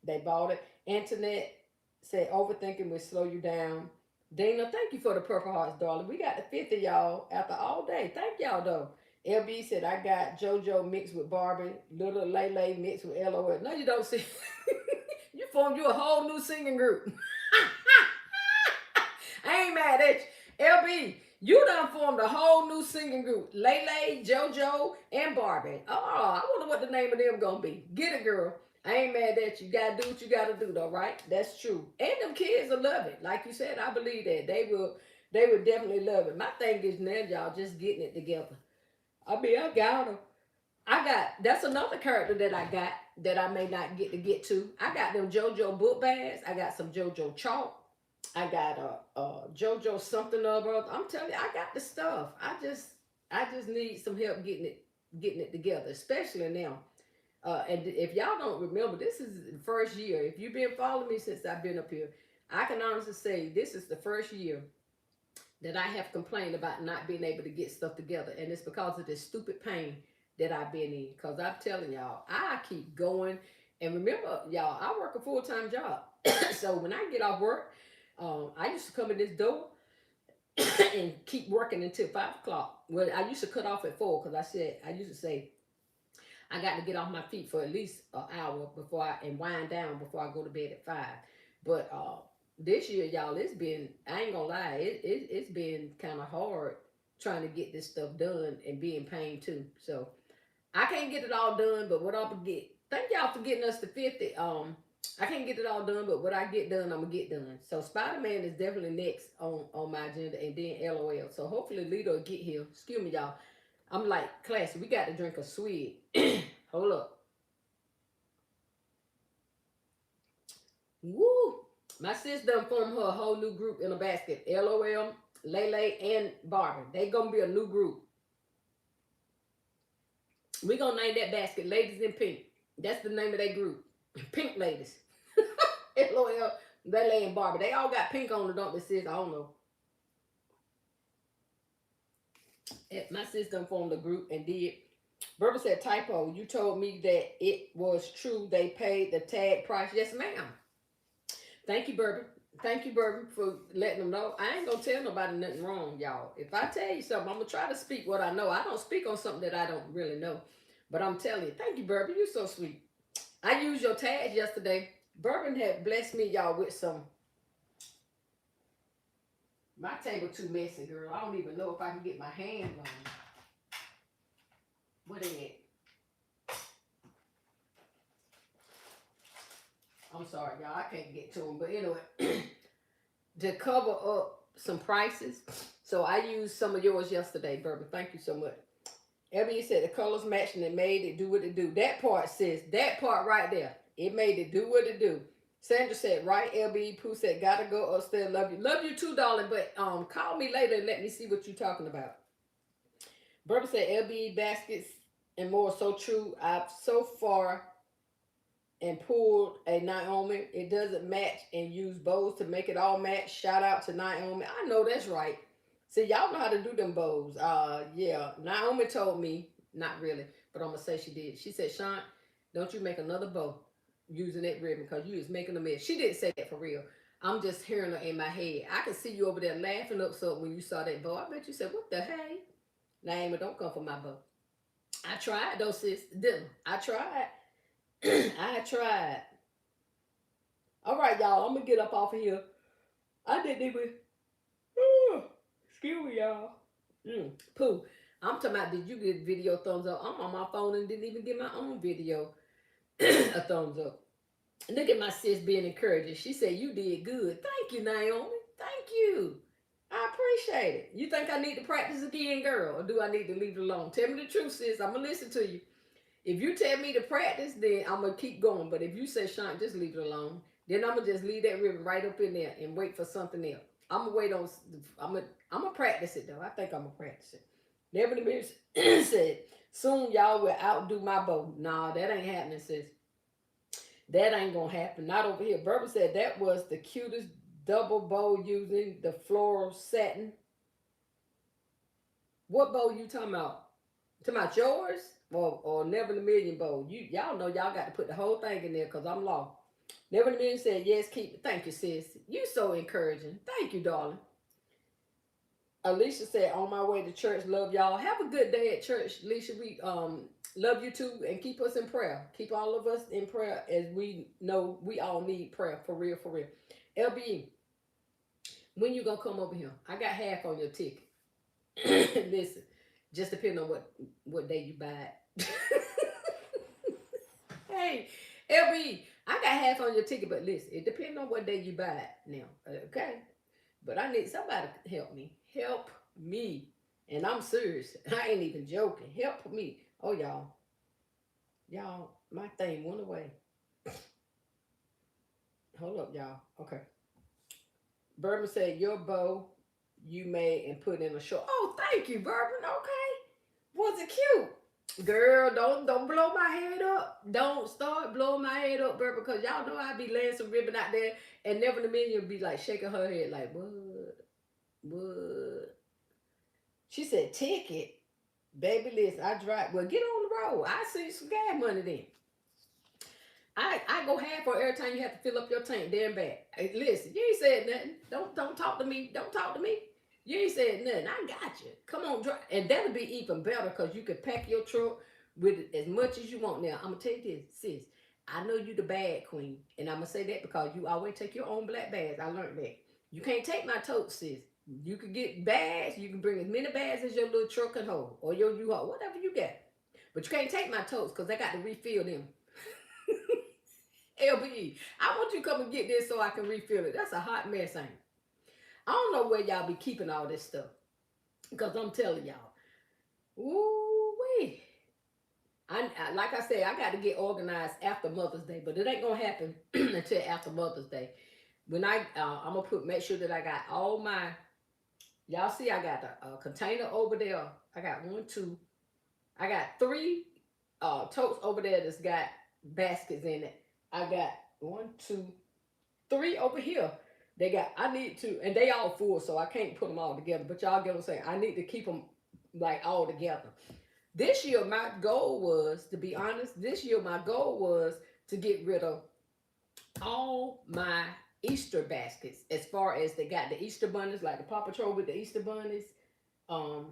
they bought it. Antoinette said, overthinking will slow you down. Dana, thank you for the Purple Hearts, darling. We got the 50, y'all, after all day. Thank y'all, though. LB said, I got JoJo mixed with Barbie, Little Lele mixed with LOL. No, you don't see. You formed you a whole new singing group. I ain't mad at you. LB, you done formed a whole new singing group. Lele, JoJo, and Barbie. Oh, I wonder what the name of them gonna be. Get it, girl. I ain't mad at you. You gotta do what you gotta do, though, right? That's true. And them kids will love it. Like you said, I believe that. They will definitely love it. My thing is now, y'all, just getting it together. I mean, I got them. That's another character that I got that I may not get to. I got them JoJo book bags. I got some JoJo chalk. I got a JoJo something or other. I'm telling you, I got the stuff. I just need some help getting it together, especially now. And if y'all don't remember, this is the first year. If you've been following me since I've been up here, I can honestly say this is the first year that I have complained about not being able to get stuff together. And it's because of this stupid pain that I've been in. Because I'm telling y'all, I keep going. And remember, y'all, I work a full-time job. So when I get off work, I used to come in this door and keep working until 5 o'clock. Well, I used to cut off at 4 because I used to say I got to get off my feet for at least an hour before and wind down before I go to bed at 5. But this year, y'all, it's been, I ain't gonna lie, it's been kind of hard trying to get this stuff done and be in pain too. So I can't get it all done, but what I'll get, thank y'all for getting us to 50. I can't get it all done, but what I get done, I'm gonna get done. So Spider-Man is definitely next on my agenda, and then LOL. So hopefully Lito will get here. Excuse me, y'all. I'm like, classy, we got to drink a sweet. Hold up. Woo! My sis done formed her a whole new group in a basket. LOL, Lele, and Barbara. They gonna be a new group. We gonna name that basket Ladies in Pink. That's the name of that group. Pink Ladies. LOL, Lele, and Barbara. They all got pink on it, don't they, sis? I don't know. My sis done formed a group and did. Barbara said, typo, you told me that it was true they paid the tag price. Yes, ma'am. Thank you, Bourbon. Thank you, Bourbon, for letting them know. I ain't gonna tell nobody nothing wrong, y'all. If I tell you something, I'm gonna try to speak what I know. I don't speak on something that I don't really know. But I'm telling you, thank you, Bourbon. You're so sweet. I used your tags yesterday. Bourbon had blessed me, y'all, with some. My table too messy, girl. I don't even know if I can get my hands on it. What is it? I'm sorry, y'all. I can't get to them. But anyway, to cover up some prices. So I used some of yours yesterday, Bourbon. Thank you so much. Ebony said the colors matched and it made it do what it do. That part, sis. That part right there. It made it do what it do. Sandra said, right, LB. Pooh said, gotta go upstairs. Love you. Love you too, darling. But call me later and let me see what you're talking about. Bourbon said, LB baskets and more. So true. I've so far and pulled a Naomi. It doesn't match and use bows to make it all match. Shout out to Naomi. I know that's right. See, y'all know how to do them bows. Yeah. Naomi told me, not really, but I'm gonna say she did. She said, Shaun, don't you make another bow using that ribbon because you is making a mess. She didn't say that for real. I'm just hearing her in my head. I can see you over there laughing up so when you saw that bow. I bet you said, what the hey? Naomi, don't come for my bow. I tried though, sis. Didn't I tried. I tried. All right, y'all. I'm gonna get up off of here. I didn't even. Excuse me, y'all. Pooh. I'm talking about. Did you get video thumbs up? I'm on my phone and didn't even get my own video a thumbs up. Look at my sis being encouraging. She said you did good. Thank you, Naomi. Thank you. I appreciate it. You think I need to practice again, girl, or do I need to leave it alone? Tell me the truth, sis. I'm gonna listen to you. If you tell me to practice, then I'm going to keep going. But if you say, Shaun, just leave it alone, then I'm going to just leave that ribbon right up in there and wait for something else. I'm going to wait on, I'm going to practice it, though. I think I'm going to practice it. Nevertheless, said, soon y'all will outdo my bow. Nah, that ain't happening, sis. That ain't going to happen. Not over here. Bourbon said that was the cutest double bow using the floral satin. What bow you talking about? Talking about yours? Or Never in a Million bowl. Y'all know y'all got to put the whole thing in there because I'm lost. Never in a Million said, yes, keep it. Thank you, sis. You so encouraging. Thank you, darling. Alicia said, on my way to church, love y'all. Have a good day at church. Alicia, we love you too and keep us in prayer. Keep all of us in prayer as we know we all need prayer. For real, for real. LB, when you gonna come over here? I got half on your ticket. Listen. Just depending on what day you buy it. Hey, LB, I got half on your ticket, but listen, it depends on what day you buy it now. Okay? But I need somebody to help me. Help me. And I'm serious. I ain't even joking. Help me. Oh, y'all. Y'all, my thing went away. Hold up, y'all. Okay. Bourbon said, your bow you made and put in a short. Oh, thank you, Bourbon. Okay. Was it cute? Girl, don't blow my head up. Don't start blowing my head up, Bourbon, because y'all know I be laying some ribbon out there and Never in a Million be like shaking her head like, what? What? She said, ticket. Baby, listen, I drive. Well, get on the road. I see some gas money then. I go half for every time you have to fill up your tank there and back. Hey, listen, you ain't said nothing. Don't talk to me. Don't talk to me. You ain't said nothing. I got you. Come on, drive. And that'll be even better because you can pack your truck with as much as you want. Now, I'm gonna tell you this, sis. I know you the bag queen, and I'm gonna say that because you always take your own black bags. I learned that. You can't take my tote, sis. You can get bags. You can bring as many bags as your little truck can hold, or your U-Haul, whatever you got. But you can't take my totes because I got to refill them. LBE, I want you to come and get this so I can refill it. That's a hot mess, ain't it? I don't know where y'all be keeping all this stuff. Because I'm telling y'all, ooh wee. Like I said, I got to get organized after Mother's Day, but it ain't gonna happen until after Mother's Day. When I'm gonna make sure that I got all my. Y'all see, I got a container over there. I got one, two. I got three totes over there that's got baskets in it. I got one, two, three over here. They got, I need to, and they all full, so I can't put them all together. But y'all get what I'm saying. I need to keep them like all together. This year, my goal was, to be honest, this year my goal was to get rid of all my Easter baskets. As far as they got the Easter bunnies, like the Paw Patrol with the Easter bunnies, um,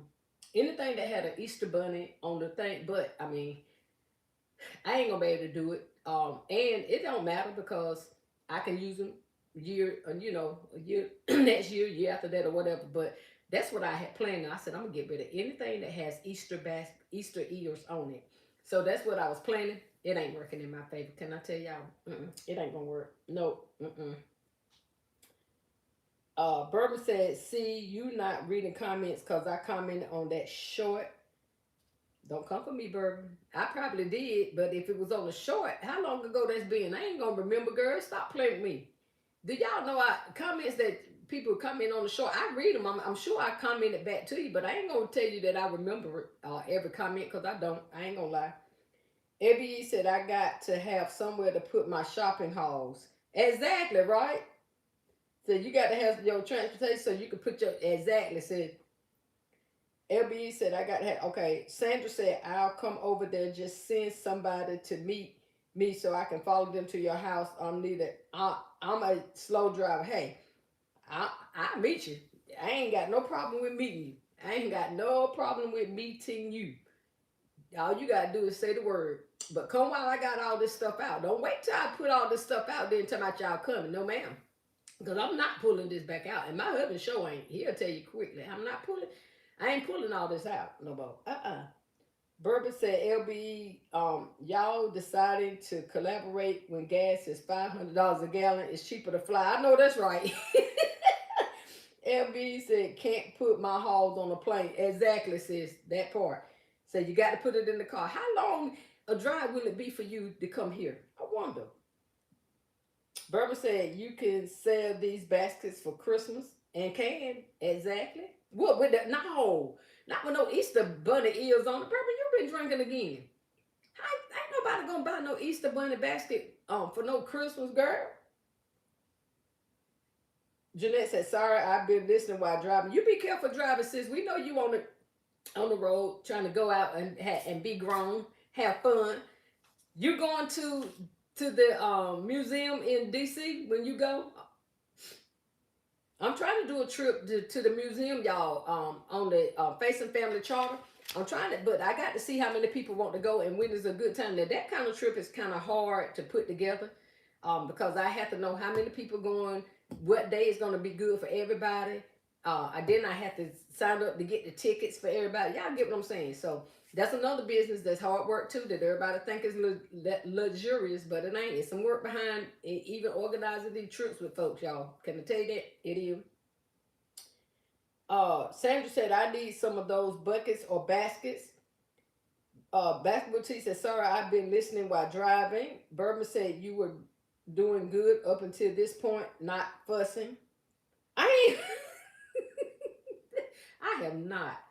anything that had an Easter bunny on the thing. But I mean, I ain't gonna be able to do it. And it don't matter because I can use them year, a year next year, year after that, or whatever. But that's what I had planned. I said I'm gonna get rid of anything that has Easter ears on it. So that's what I was planning. It ain't working in my favor. Can I tell y'all? It ain't gonna work. No. Bourbon said, "See, you not reading comments because I commented on that short. Don't come for me, Bourbon. I probably did, but if it was on the short, how long ago that's been? I ain't gonna remember, girl. Stop playing with me. Do y'all know comments that people comment on the short? I read them. I'm sure I commented back to you, but I ain't gonna tell you that I remember every comment because I don't. I ain't gonna lie. Ebby said I got to have somewhere to put my shopping hauls. Exactly, right? So you got to have your transportation so you can put your exactly. Said LBE said, I got to have, okay. Sandra said, I'll come over there. Just send somebody to meet me so I can follow them to your house. I'm a slow driver. Hey, I'll meet you. I ain't got no problem with meeting you. I ain't got no problem with meeting you. All you got to do is say the word. But come while I got all this stuff out. Don't wait till I put all this stuff out there and tell about y'all coming. No, ma'am. Because I'm not pulling this back out. And my husband show ain't. He'll tell you quickly. I'm not pulling. I ain't pulling all this out no more. Bourbon said, LB, y'all deciding to collaborate when gas is $500 a gallon. It's cheaper to fly. I know that's right. LB said, can't put my hauls on a plane. Exactly, sis. That part. So you got to put it in the car. How long a drive will it be for you to come here? I wonder. Bourbon said, you can sell these baskets for Christmas and can. Exactly. What with that? No, not with no Easter bunny ears on it. Purple, you been drinking again. Ain't nobody gonna buy no Easter bunny basket for no Christmas, girl. Jeanette said, sorry, I've been listening while driving. You be careful driving, sis. We know you on the road trying to go out and be grown, have fun. You going to the museum in DC when you go? I'm trying to do a trip to the museum, y'all, on the Faison Family Charter. I'm trying to, but I got to see how many people want to go and when is a good time. Now, that kind of trip is kind of hard to put together because I have to know how many people going, what day is going to be good for everybody. Then I have to sign up to get the tickets for everybody. Y'all get what I'm saying? So that's another business that's hard work too that everybody think is luxurious, but it ain't. It's some work behind even organizing these trips with folks, y'all. Can I tell you that? It is. Sandra said, I need some of those buckets or baskets. Basketball T said, sorry, I've been listening while driving. Bourbon said, you were doing good up until this point, not fussing. I ain't. I have not.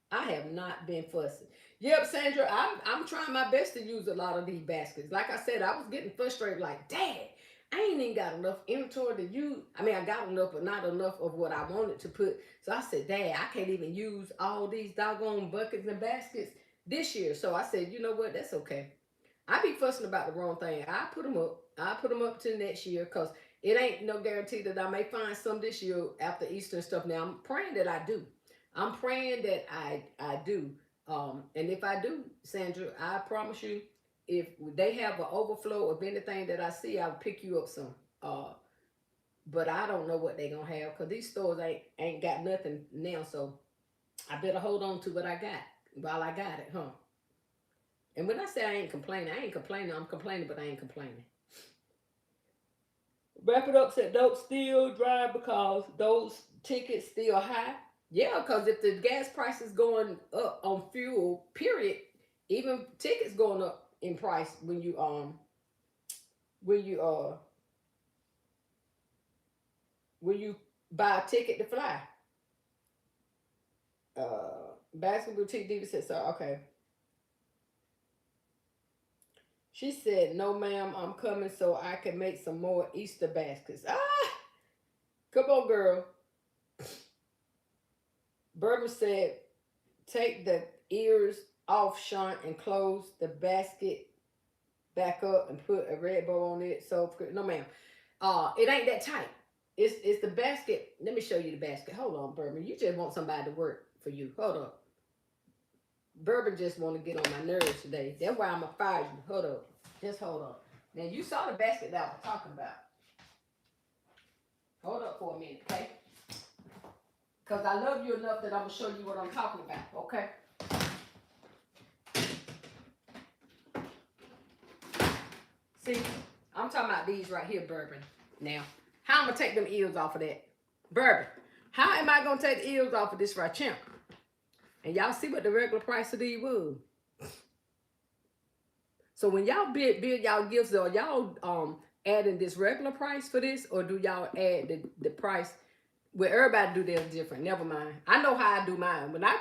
I have not been fussing. Yep, Sandra, I'm trying my best to use a lot of these baskets. Like I said, I was getting frustrated, like, Dad, I ain't even got enough inventory to use. I mean, I got enough, but not enough of what I wanted to put. So I said, Dad, I can't even use all these doggone buckets and baskets this year. So I said, you know what? That's okay. I be fussing about the wrong thing. I put them up. I put them up to next year because it ain't no guarantee that I may find some this year after Easter and stuff. Now I'm praying that I do. I'm praying that I do. And if I do, Sandra, I promise you, if they have an overflow of anything that I see, I'll pick you up some. Uh, but I don't know what they gonna have because these stores ain't got nothing now. So I better hold on to what I got while I got it, huh? And when I say I ain't complaining, I ain't complaining. I'm complaining, but I ain't complaining. Wrap it up. Said don't still drive because those tickets still high. Yeah, because if the gas price is going up on fuel, period, even tickets going up in price when you when you buy a ticket to fly. Basketball boutique diva said so. Okay. She said, "No, ma'am, I'm coming so I can make some more Easter baskets." Ah, come on, girl. Berber said, "Take the ears off, Shaunt, and close the basket back up and put a red bow on it." So, no, ma'am. It ain't that tight. It's the basket. Let me show you the basket. Hold on, Bourbon. You just want somebody to work for you. Hold up. Bourbon just want to get on my nerves today. That's why I'm going to fire you. Hold up. Just hold on. Now, you saw the basket that I was talking about. Hold up for a minute, okay? Because I love you enough that I'm going to show you what I'm talking about, okay? See, I'm talking about these right here, Bourbon. Now, how am I going to take them eels off of that? Bourbon, how am I going to take the eels off of this right champ? And y'all see what the regular price of these was. So when y'all build y'all gifts, or y'all adding this regular price for this, or do y'all add the price where everybody do theirs different? Never mind. I know how I do mine. When I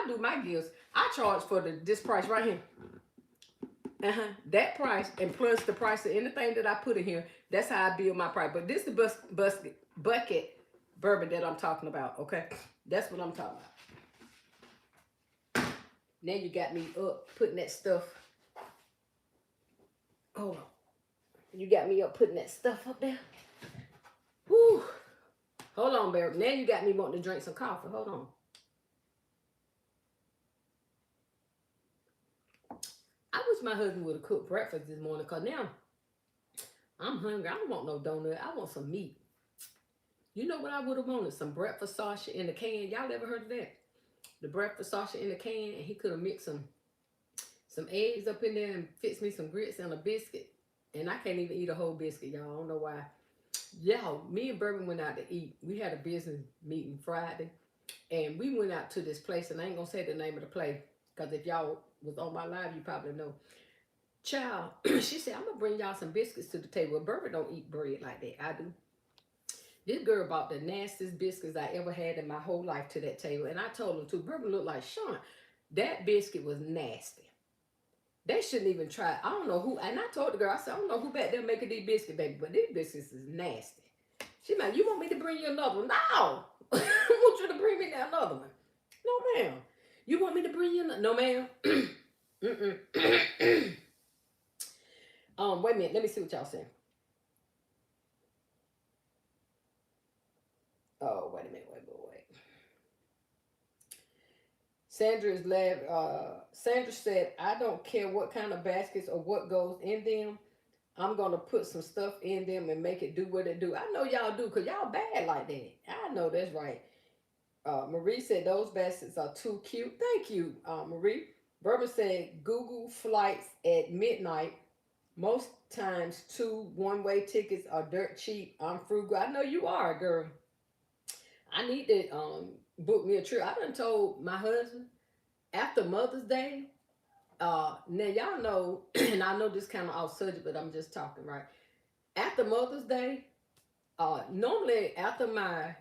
do my gifts, I charge for this price right here. That price and plus the price of anything that I put in here. That's how I build my price. But this is the bucket bourbon that I'm talking about. Okay, that's what I'm talking about. Now you got me up putting that stuff. Hold on. You got me up putting that stuff up there. Whew. Hold on, baby. Now you got me wanting to drink some coffee. Hold on. I wish my husband would have cooked breakfast this morning because now I'm hungry. I don't want no donut. I want some meat. You know what I would have wanted? Some breakfast sausage in the can. Y'all ever heard of that? The breakfast sausage in the can, and he could have mixed some eggs up in there and fixed me some grits and a biscuit. And I can't even eat a whole biscuit, y'all. I don't know why. Y'all, me and Bourbon went out to eat. We had a business meeting Friday, and we went out to this place, and I ain't gonna say the name of the place, because if y'all was on my live, you probably know. Child, she said, I'm gonna bring y'all some biscuits to the table. Bourbon don't eat bread like that. I do. This girl bought the nastiest biscuits I ever had in my whole life to that table. And I told her to. Bourbon looked like Sean. That biscuit was nasty. They shouldn't even try. I don't know who. And I told the girl, I said, I don't know who back there making these biscuits, baby. But these biscuits is nasty. She like, you want me to bring you another one? No. I want you to bring me another one. No, ma'am. You want me to bring you another? No, ma'am. Wait a minute. Let me see what y'all saying. Oh, wait a minute. Wait. Sandra said, I don't care what kind of baskets or what goes in them. I'm going to put some stuff in them and make it do what it do. I know y'all do because y'all bad like that. I know that's right. Marie said, those baskets are too cute. Thank you, Marie. Bourbon said, Google flights at midnight. Most times, 2 one-way tickets are dirt cheap. I'm frugal. I know you are, girl. I need to book me a trip. I done told my husband after Mother's Day. Now y'all know, and I know this kind of off subject, but I'm just talking right. After Mother's Day, normally after my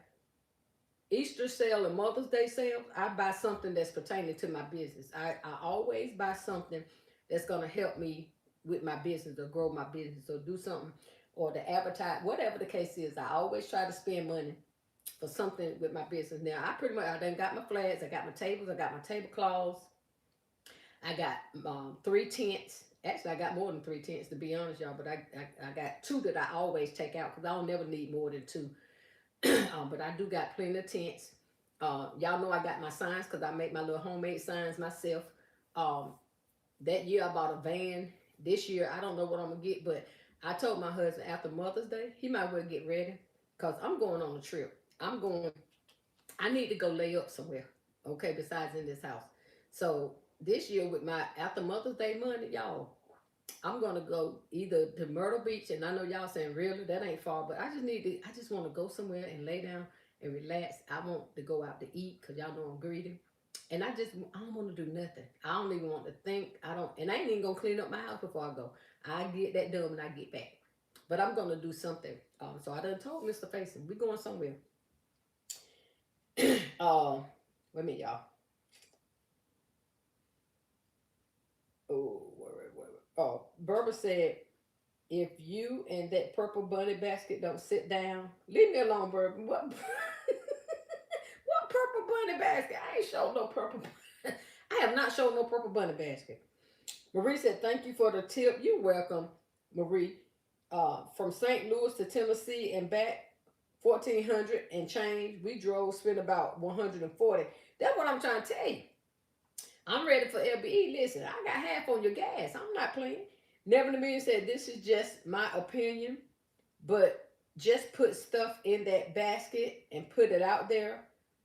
Easter sale and Mother's Day sale, I buy something that's pertaining to my business. I always buy something that's gonna help me with my business or grow my business or do something or to advertise, whatever the case is. I always try to spend money for something with my business. Now I pretty much I done got my flags, I got my tables, I got my tablecloths, I got 3 tents. Actually, I got more than 3 tents to be honest, y'all. But I got two that I always take out because I don't never need more than two. But I do got plenty of tents. Y'all know I got my signs because I make my little homemade signs myself. Um, that year I bought a van. This year I don't know what I'm gonna get, but I told my husband after Mother's Day he might well get ready because I'm going on a trip. I'm going. I need to go lay up somewhere. Okay, besides in this house. So this year with my after Mother's Day money, y'all, I'm gonna go either to Myrtle Beach, and I know y'all saying really that ain't far, but I just need to. I just want to go somewhere and lay down and relax. I want to go out to eat because y'all know I'm greedy, and I don't want to do nothing. I don't even want to think. I don't, and I ain't even gonna clean up my house before I go. I get that done when I get back, but I'm gonna do something. So I done told Mr. Faison we going somewhere. Wait a minute, y'all. Oh, wait. Oh, Berber said if you and that purple bunny basket don't sit down, leave me alone, Bourbon. What? What purple bunny basket? I ain't showed no purple. I have not shown no purple bunny basket. Marie said, "Thank you for the tip. You're welcome, Marie. From St. Louis to Tennessee and back, 1,400 and change. We drove, spent about 140. That's what I'm trying to tell you. I'm ready for LBE. Listen, I got half on your gas. I'm not playing. Never in a million said this is just my opinion, but just put stuff in that basket and put it out there.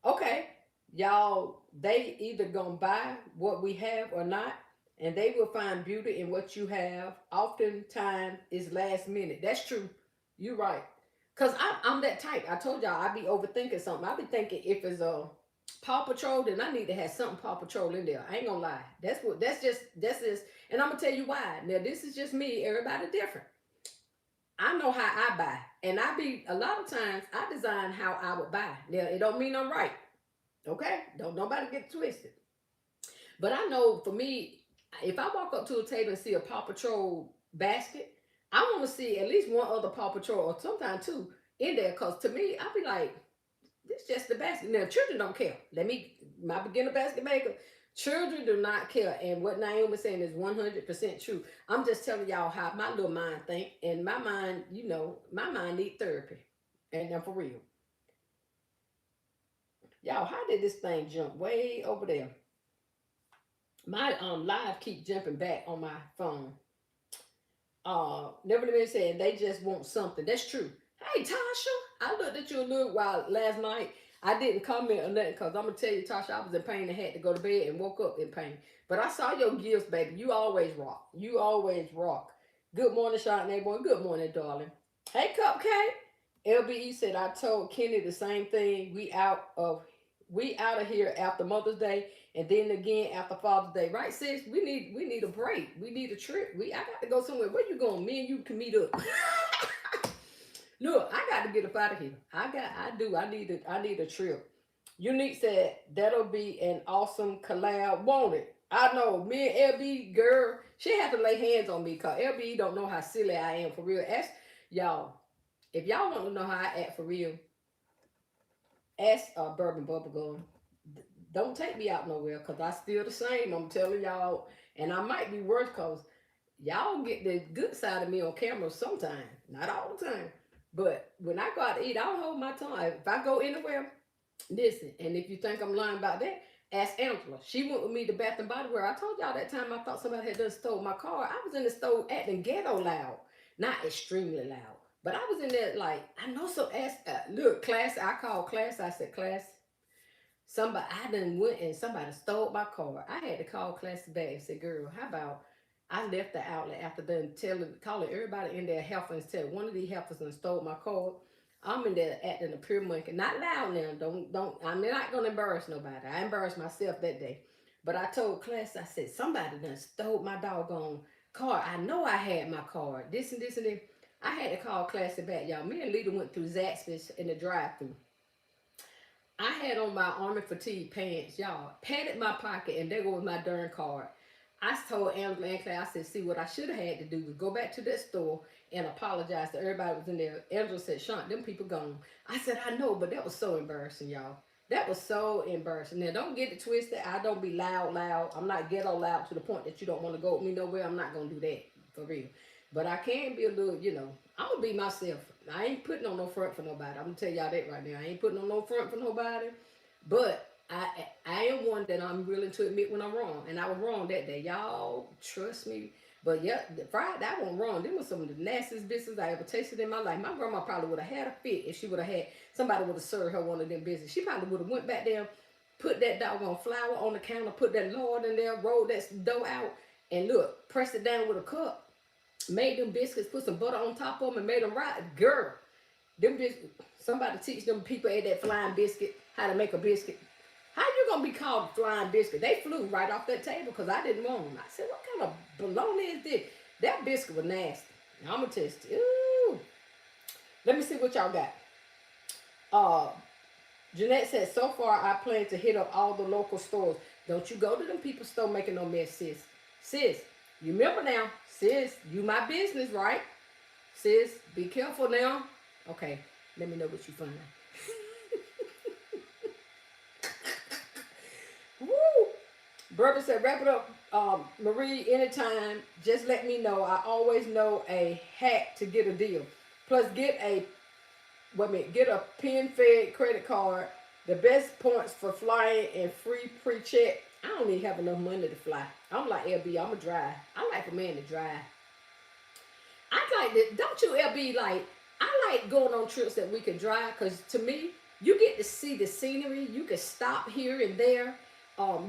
Okay, y'all, they either gonna buy what we have or not, and they will find beauty in what you have. Oftentimes, it's last minute. That's true. You're right. Cause I'm that type. I told y'all I be overthinking something. I be thinking if it's a Paw Patrol, then I need to have something Paw Patrol in there. I ain't gonna lie. That's just, and I'm gonna tell you why. Now this is just me. Everybody different. I know how I buy, and I be a lot of times I design how I would buy. Now it don't mean I'm right. Okay, don't nobody get twisted. But I know for me, if I walk up to a table and see a Paw Patrol basket, I want to see at least one other Paw Patrol or sometimes two in there. Cause to me, I be like, this is just the basket. Now, children don't care. My beginner basket maker, children do not care. And what Naomi was saying is 100% true. I'm just telling y'all how my little mind think. And my mind, my mind need therapy. And for real. Y'all, how did this thing jump way over there? My live keep jumping back on my phone. Never been saying they just want something. That's true. Hey Tasha, I looked at you a little while last night. I didn't comment or nothing because I'm gonna tell you, Tasha, I was in pain and had to go to bed and woke up in pain. But I saw your gifts, baby. You always rock. You always rock. Good morning, Shaunt everyone. Good morning, darling. Hey, Cupcake. LBE said I told Kenny the same thing. We out of here after Mother's Day and then again after Father's Day. Right, sis? We need a break. We need a trip. I got to go somewhere. Where you going? Me and you can meet up. Look, I got to get up out of here. I need a trip. Unique said that'll be an awesome collab, won't it? I know. Me and LB girl, she have to lay hands on me because LB don't know how silly I am for real. Ask y'all. If y'all want to know how I act for real, ask Bourbon Bubblegum. Don't take me out nowhere because I still the same. I'm telling y'all, and I might be worse because y'all get the good side of me on camera sometimes, not all the time. But when I go out to eat, I don't hold my tongue. If I go anywhere, listen. And if you think I'm lying about that, ask Angela. She went with me to Bath and Body Works. I told y'all that time I thought somebody had done stole my car. I was in the store acting ghetto loud, not extremely loud. But I was in there like, I know so look, class, I called class. I said, class, I done went and somebody stole my car. I had to call class back and say, girl, how about I left the outlet after done calling everybody in there helpers and tell one of these helpers and stole my car. I'm in there acting a pure monkey. Not loud now. I'm not gonna embarrass nobody. I embarrassed myself that day. But I told class, I said, somebody done stole my doggone car. I know I had my car. This and this and this. I had to call Classy back, y'all. Me and Lita went through Zaxby's in the drive-thru. I had on my army fatigue pants, y'all. Patted my pocket, and there goes my darn card. I told Angela and Claire, I said, see, what I should have had to do was go back to that store and apologize to everybody that was in there. Angela said, Shaunt, them people gone. I said, I know, but that was so embarrassing, y'all. That was so embarrassing. Now, don't get it twisted. I don't be loud. I'm not ghetto loud to the point that you don't want to go with me nowhere. I'm not going to do that, for real. But I can be a little, I'm going to be myself. I ain't putting on no front for nobody. I'm going to tell y'all that right now. I ain't putting on no front for nobody. But I am one that I'm willing to admit when I'm wrong, and I was wrong that day. Y'all trust me. But yeah, the Friday I wasn't wrong. Them was some of the nastiest biscuits I ever tasted in my life. My grandma probably would have had a fit if she would have had somebody would have served her one of them biscuits. She probably would have went back there, put that doggone flour on the counter, put that lard in there, rolled that dough out, and look, pressed it down with a cup, made them biscuits, put some butter on top of them, and made them right. Girl, them biscuits. Somebody teach them people at that flying biscuit how to make a biscuit. How you gonna be called flying biscuit? They flew right off that table because I didn't want them. I said, what kind of bologna is this? That biscuit was nasty. Now, I'm gonna test it. Ooh. Let me see what y'all got. Uh, Jeanette said, so far I plan to hit up all the local stores. Don't you go to them people's store making no mess, sis. Sis, you remember now, sis, you my business, right? Sis, be careful now. Okay, let me know what you find. Woo! Bertha said, wrap it up, Marie, anytime. Just let me know. I always know a hack to get a deal. Plus, get a pin-fed credit card. The best points for flying and free pre-check. I don't even have enough money to fly. I'm like LB, I'm a drive. I like a man to drive. I like that. Don't you, LB, I like going on trips that we can drive because to me, you get to see the scenery. You can stop here and there.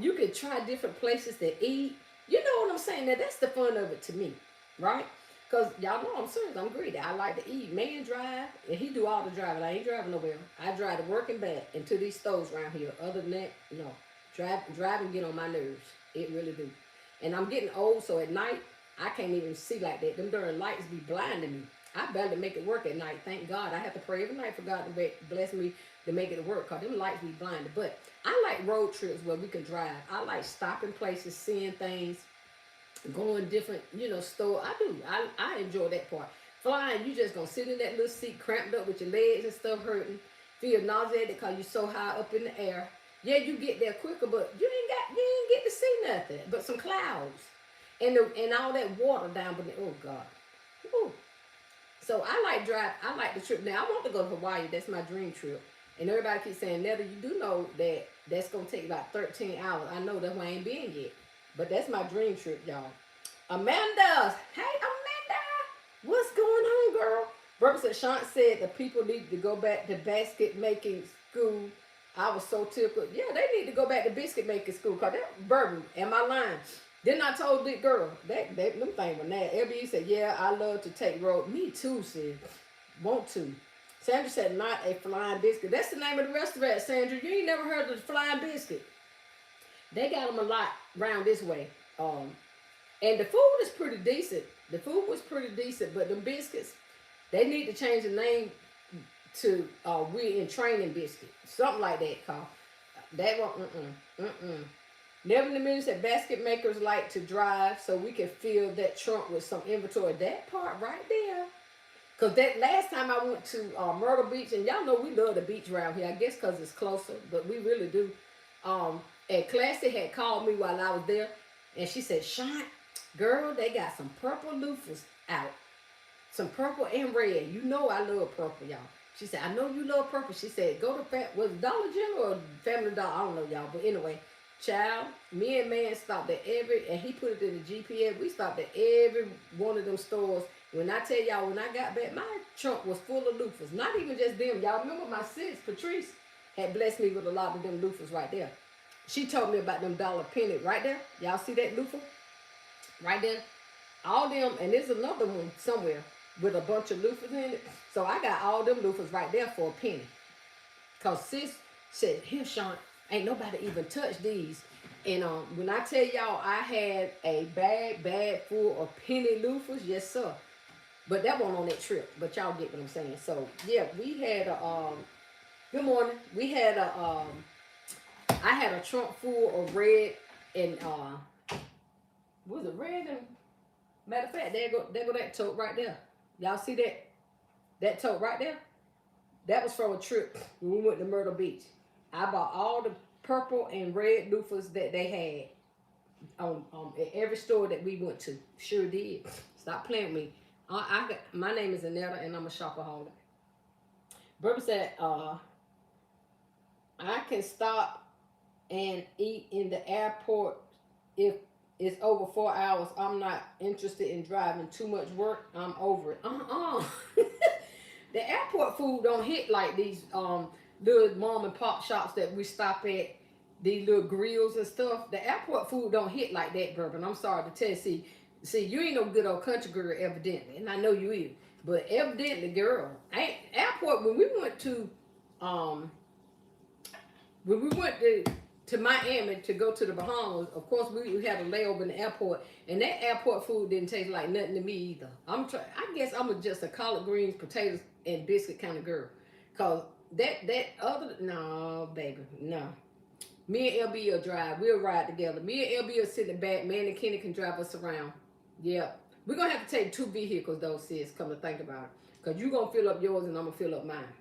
You can try different places to eat. You know what I'm saying? Now, that's the fun of it to me, right? Because y'all know I'm serious. I'm greedy. I like to eat. Man drive, and he do all the driving. I ain't driving nowhere. I drive to work and back and to these stores around here. Other than that, no. Driving get on my nerves. It really do. And I'm getting old, so at night, I can't even see like that. Them darn lights be blinding me. I barely make it work at night. Thank God. I have to pray every night for God to bless me to make it work because them lights be blinded. But I like road trips where we can drive. I like stopping places, seeing things, going different, store. I do. I enjoy that part. Flying, you just gonna sit in that little seat cramped up with your legs and stuff hurting, feel nauseated because you're so high up in the air. Yeah, you get there quicker, but you ain't get to see nothing but some clouds and all that water down beneath. Oh God. Ooh. So I like the trip. Now I want to go to Hawaii. That's my dream trip. And everybody keeps saying, Netta, you do know that that's gonna take about 13 hours. I know that's why I ain't been yet. But that's my dream trip, y'all. Amanda, hey Amanda, what's going on, girl? Barbara said, Shaunt said the people need to go back to basket making school. I was so tickled. Yeah, they need to go back to biscuit making school. Cause that Bourbon, am I lying? Then I told the girl that them thing was that. LB said, yeah, I love to take road. Me too, sis. Want to. Sandra said, not a flying biscuit. That's the name of the restaurant, Sandra. You ain't never heard of the flying biscuit. They got them a lot around this way. And the food is pretty decent. The food was pretty decent, but them biscuits, they need to change the name to we in training biscuit. Something like that, call. That one, Never in the minute said basket makers like to drive so we can fill that trunk with some inventory. That part right there. Because that last time I went to Myrtle Beach, and y'all know we love the beach around here. I guess because it's closer, but we really do. And Classy had called me while I was there, and she said, Shaunt, girl, they got some purple loofahs out. Some purple and red. You know I love purple, y'all. She said, I know you love purple. She said, go to, was it Dollar General or Family Dollar? I don't know, y'all. But anyway, child, me and man stopped at and he put it in the GPS. We stopped at every one of them stores. When I tell y'all, when I got back, my trunk was full of loofahs. Not even just them. Y'all remember my sis, Patrice, had blessed me with a lot of them loofahs right there. She told me about them dollar penny right there. Y'all see that loofah? Right there. All them, and there's another one somewhere with a bunch of loofahs in it. So I got all them loofahs right there for a penny. Because sis said, here, Shaunt, ain't nobody even touched these. And when I tell y'all I had a bag full of penny loofahs, yes, sir. But that wasn't on that trip. But y'all get what I'm saying. So, yeah, we had a, good morning. We had I had a trunk full of red and was it red? And matter of fact, there go that tote right there. Y'all see that? That tote right there? That was from a trip when we went to Myrtle Beach. I bought all the purple and red loofahs that they had at every store that we went to. Sure did. Stop playing with me. My name is Anetta, and I'm a shopaholic. Bourbon said, I can stop and eat in the airport if it's over 4 hours. I'm not interested in driving. Too much work. I'm over it. The airport food don't hit like these little mom and pop shops that we stop at. These little grills and stuff. The airport food don't hit like that, Bourbon. I'm sorry to tell you. See, you ain't no good old country girl, evidently, and I know you is. But evidently, girl, airport when we went to Miami to go to the Bahamas, of course we had a layover in the airport, and that airport food didn't taste like nothing to me either. I guess I'm just a collard greens, potatoes, and biscuit kind of girl, cause no, baby, no. Me and LB will drive. We'll ride together. Me and LB will sit in the back. Man and Kenny can drive us around. Yeah. We're going to have to take 2 vehicles, though, sis, come to think about it. Because you're going to fill up yours and I'm going to fill up mine.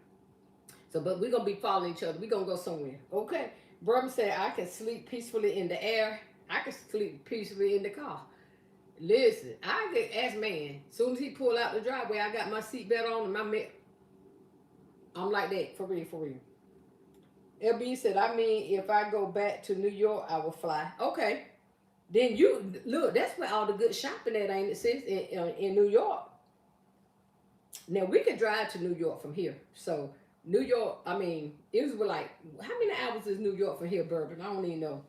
So, but we're going to be following each other. We're going to go somewhere. Okay. Bourbon said, I can sleep peacefully in the air. I can sleep peacefully in the car. Listen, I get ask man. As soon as he pull out the driveway, I got my seatbelt on and I'm like that. For real, for real. LB said, I mean, if I go back to New York, I will fly. Okay. Then you, look, that's where all the good shopping at, ain't it, sis? In New York. Now, we could drive to New York from here. So, New York, I mean, it was like, how many hours is New York from here, Bourbon? I don't even know.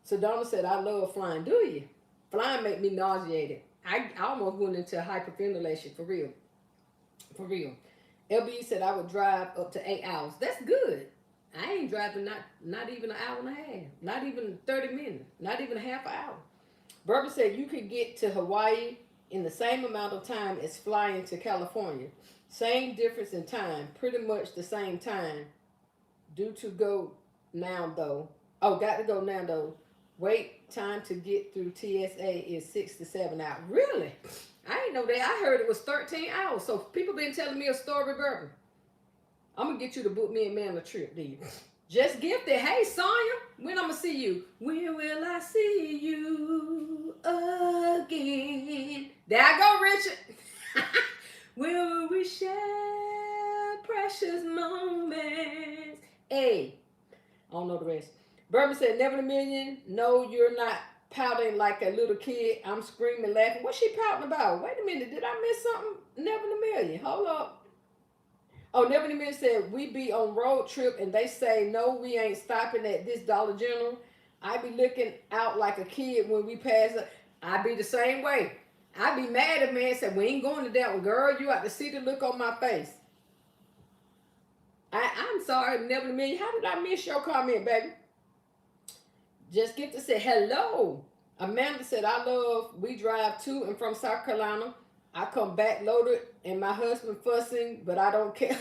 So, Donna said, I love flying. Do you? Flying make me nauseated. I almost went into hyperventilation, for real. For real. LB said, I would drive up to 8 hours. That's good. I ain't driving not even an hour and a half, not even 30 minutes, not even a half an hour. Bourbon said you could get to Hawaii in the same amount of time as flying to California. Same difference in time, pretty much the same time. Due to go now though. Oh, got to go now though. Wait time to get through TSA is 6 to 7 hours. Really? I didn't know that. I heard it was 13 hours. So people been telling me a story, Bourbon. I'm going to get you to book me and man a trip, dude. Just gifted. Hey, Sonya, when I'm going to see you? When will I see you again? There I go, Richard. When will we share precious moments? Hey, I don't know the rest. Bourbon said, never in a million. No, you're not pouting like a little kid. I'm screaming, laughing. What's she pouting about? Wait a minute. Did I miss something? Never in a million. Hold up. Oh, Never in a Minute said, we be on road trip and they say, no, we ain't stopping at this Dollar General. I be looking out like a kid when we pass up. I be the same way. I be mad at man said, we ain't going to that one. Girl, you have to see the look on my face. I'm sorry, Never in a Million. How did I miss your comment, baby? Just get to say hello. Amanda said, we drive to and from South Carolina. I come back loaded and my husband fussing, but I don't care.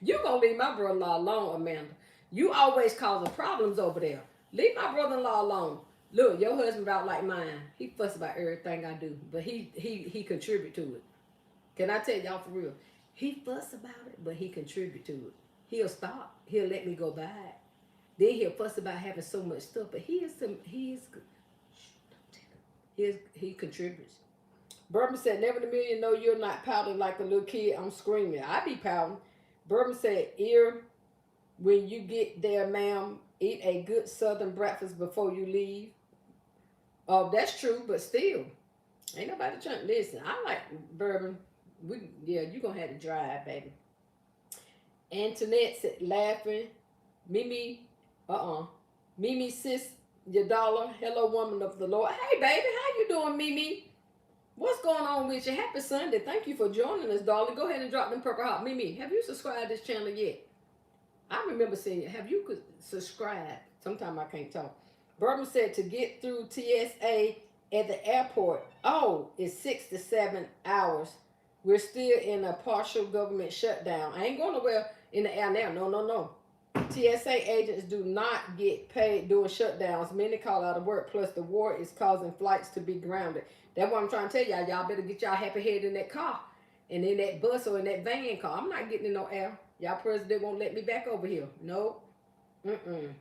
You gonna leave my brother-in-law alone, Amanda. You always causing problems over there. Leave my brother-in-law alone. Look, your husband about like mine. He fuss about everything I do, but he contribute to it. Can I tell y'all for real? He fuss about it, but he contribute to it. He'll stop. He'll let me go by it. Then he'll fuss about having so much stuff, but he contributes. Bourbon said, never in a million, no, you're not pouting like a little kid. I'm screaming. I be pouting. Bourbon said, when you get there, ma'am, eat a good southern breakfast before you leave. Oh, that's true, but still, ain't nobody trying to listen. I like Bourbon. You gonna have to drive, baby. Antoinette said, laughing. Mimi, Mimi, sis, your dollar. Hello, woman of the Lord. Hey, baby, how you doing, Mimi? What's going on with you? Happy Sunday. Thank you for joining us, darling. Go ahead and drop them purple heart. Mimi, have you subscribed to this channel yet? I remember seeing it. Have you subscribed? Sometimes I can't talk. Bourbon said to get through TSA at the airport, it's 6 to 7 hours. We're still in a partial government shutdown. I ain't going nowhere in the air now. No. TSA agents do not get paid during shutdowns. Many call out of work. Plus, the war is causing flights to be grounded. That's what I'm trying to tell y'all. Y'all better get y'all happy head in that car and in that bus or in that van car. I'm not getting in no air. Y'all president won't let me back over here. No. Mm-mm.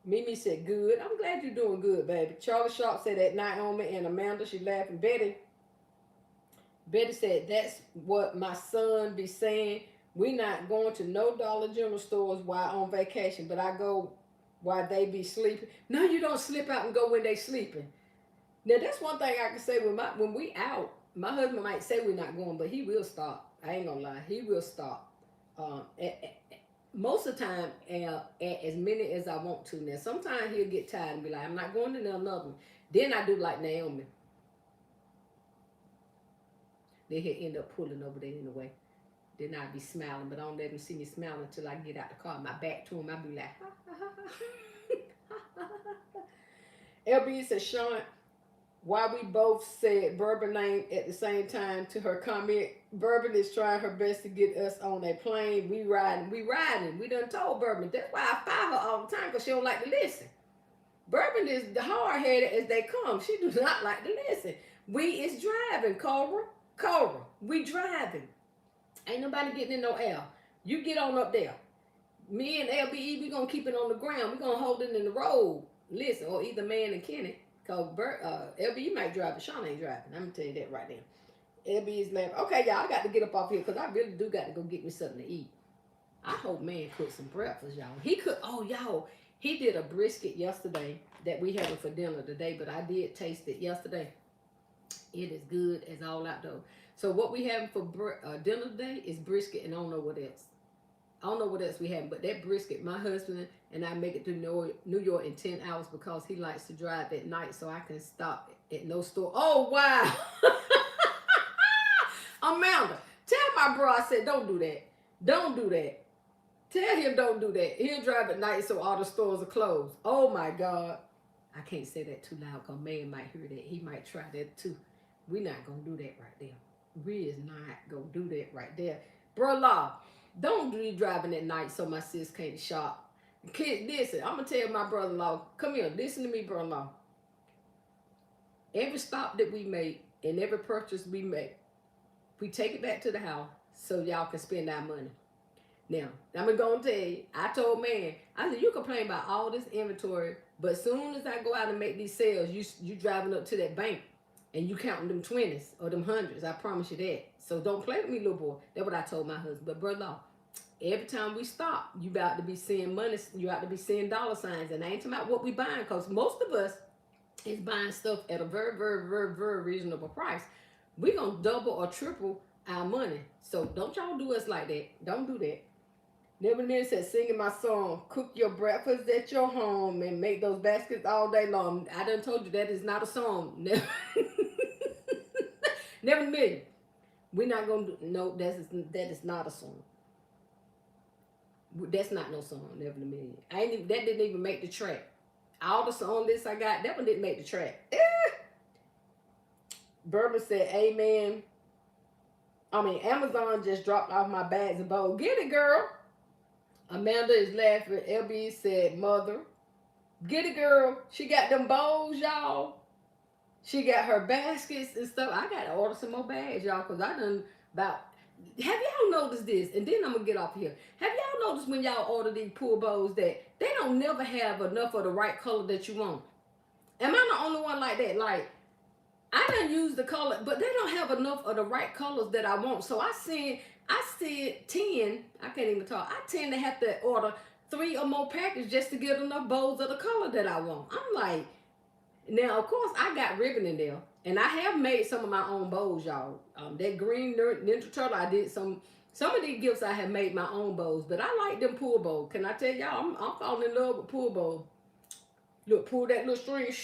Mimi said, good. I'm glad you're doing good, baby. Charlie Sharp said that Naomi and Amanda, she laughing. Betty said, that's what my son be saying. We not going to no Dollar General stores while on vacation, but I go while they be sleeping. No, you don't slip out and go when they sleeping. Now, that's one thing I can say when we out, my husband might say we're not going, but he will stop. I ain't gonna lie. He will stop. Most of the time, as many as I want to. Now, sometimes he'll get tired and be like, I'm not going to another one. Then I do like Naomi. Then he'll end up pulling over there anyway. Then I'd be smiling, but I don't let him see me smiling until I get out the car. My back to him, I'd be like, ha, ha, ha, ha. LB said, Sean, why we both said Bourbon name at the same time to her comment. Bourbon is trying her best to get us on a plane. We riding. We done told Bourbon. That's why I fire her all the time, because she don't like to listen. Bourbon is the hard-headed as they come. She does not like to listen. We is driving, Cobra. We driving. Ain't nobody getting in no air. You get on up there. Me and LBE, we gonna keep it on the ground. We gonna hold it in the road. Listen, or either Man and Kenny. Cause LBE might drive, but Sean ain't driving. I'm gonna tell you that right now. LBE is laughing. Okay, y'all, I got to get up off here because I really do got to go get me something to eat. I hope Man cooked some breakfast, y'all. He did a brisket yesterday that we having for dinner today, but I did taste it yesterday. It is good as all out though. So what we having for dinner today is brisket, and I don't know what else. I don't know what else we having, but that brisket, my husband and I make it to New York in 10 hours because he likes to drive at night, so I can stop at no store. Oh, wow. Amanda, tell my bro I said, don't do that. Don't do that. Tell him don't do that. He'll drive at night so all the stores are closed. Oh, my God. I can't say that too loud because Man might hear that. He might try that too. We're not going to do that right there. We is not going to do that right there. Bro, Law, don't be driving at night so my sis can't shop. Kid, listen, I'm going to tell my brother-in-law, come here, listen to me, brother-in-law. Every stop that we make and every purchase we make, we take it back to the house so y'all can spend our money. Now, I'm going to tell you, I told Man, I said, you complain about all this inventory, but as soon as I go out and make these sales, you driving up to that bank and you counting them 20s or them 100s. I promise you that. So don't play with me, little boy. That's what I told my husband. But brother-in-law, every time we stop, you about to be seeing money, you about to be seeing dollar signs. And I ain't talking about what we buying, because most of us is buying stuff at a very, very, very, very reasonable price. We're going to double or triple our money. So don't y'all do us like that. Don't do that. Never said, singing my song, cook your breakfast at your home and make those baskets all day long. I done told you that is not a song. Never million. We're not going to do, no, that is not a song. That's not no song, never in a million. That didn't even make the track. All the song lists I got, that one didn't make the track. Bourbon said, amen. Amazon just dropped off my bags of bowls. Get it, girl. Amanda is laughing. LB said, mother. Get it, girl. She got them bowls, y'all. She got her baskets and stuff. I got to order some more bags, y'all, because I done about... Have y'all noticed this? And then I'm going to get off here. Have y'all noticed when y'all order these pool bowls that they don't never have enough of the right color that you want? Am I the only one like that? Like, I done use the color, but they don't have enough of the right colors that I want. So I said 10, I can't even talk. I tend to have to order 3 or more packages just to get enough bowls of the color that I want. I'm like, now, of course, I got ribbon in there. And I have made some of my own bowls, y'all. That green Ninja Turtle, I did some of these gifts I have made my own bowls. But I like them pool bowls. Can I tell y'all, I'm falling in love with pool bowls. Look, pull that little string,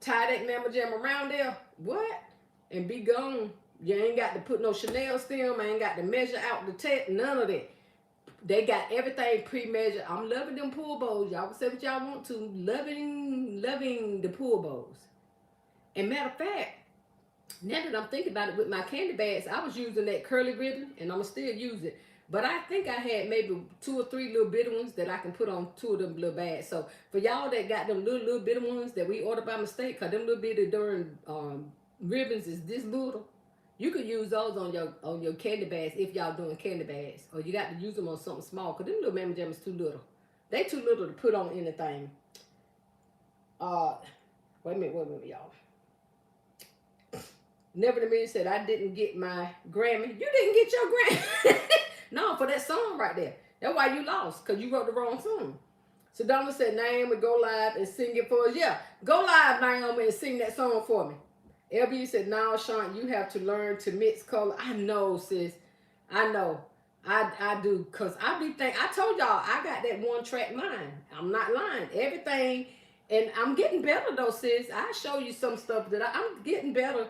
tie that mamma jam around there. What? And be gone. You ain't got to put no Chanel stem. I ain't got to measure out the tech. None of that. They got everything pre-measured. I'm loving them pool bowls. Y'all can say what y'all want to. Loving the pool bowls. And matter of fact, now that I'm thinking about it with my candy bags, I was using that curly ribbon, and I'm going to still use it. But I think I had maybe 2 or 3 little bitty ones that I can put on 2 of them little bags. So for y'all that got them little bitty ones that we ordered by mistake, cause them little bitty during ribbons is this little. You could use those on your candy bags if y'all doing candy bags, or you got to use them on something small. Cause them little mammy jams too little. They too little to put on anything. Uh, wait a minute, y'all. Never the man said I didn't get my Grammy. You didn't get your Grammy. No, for that song right there. That's why you lost, because you wrote the wrong song. So Donna said, Naomi, go live and sing it for us. Yeah, go live, Naomi, and sing that song for me. LB said, now, Shaunt, you have to learn to mix color. I know, sis. I know. I do. Because I be think I told y'all, I got that one track mind. I'm not lying. Everything. And I'm getting better, though, sis. I show you some stuff that I'm getting better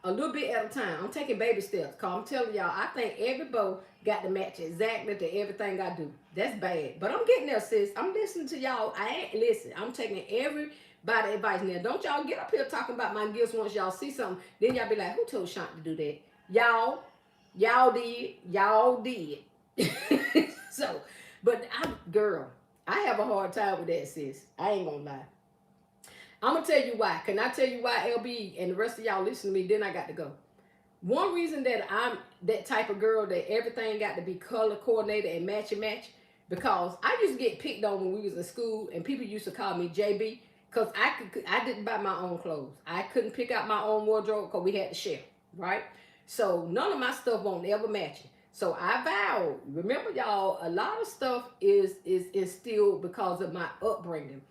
a little bit at a time. I'm taking baby steps. Because I'm telling y'all, I think every bow got to match exactly to everything I do. That's bad. But I'm getting there, sis. I'm listening to y'all. I'm taking everybody advice. Now, don't y'all get up here talking about my gifts once y'all see something. Then y'all be like, who told Shaunt to do that? Y'all did. So, but girl, I have a hard time with that, sis. I ain't gonna lie. I'm gonna tell you why. Can I tell you why, LB, and the rest of y'all listen to me? Then I got to go. One reason that I'm that type of girl that everything got to be color coordinated and match, because I used to get picked on when we was in school, and people used to call me JB, because I didn't buy my own clothes. I couldn't pick out my own wardrobe because we had to share, right? So none of my stuff won't ever match it. So I vowed. Remember, y'all, a lot of stuff is instilled because of my upbringing.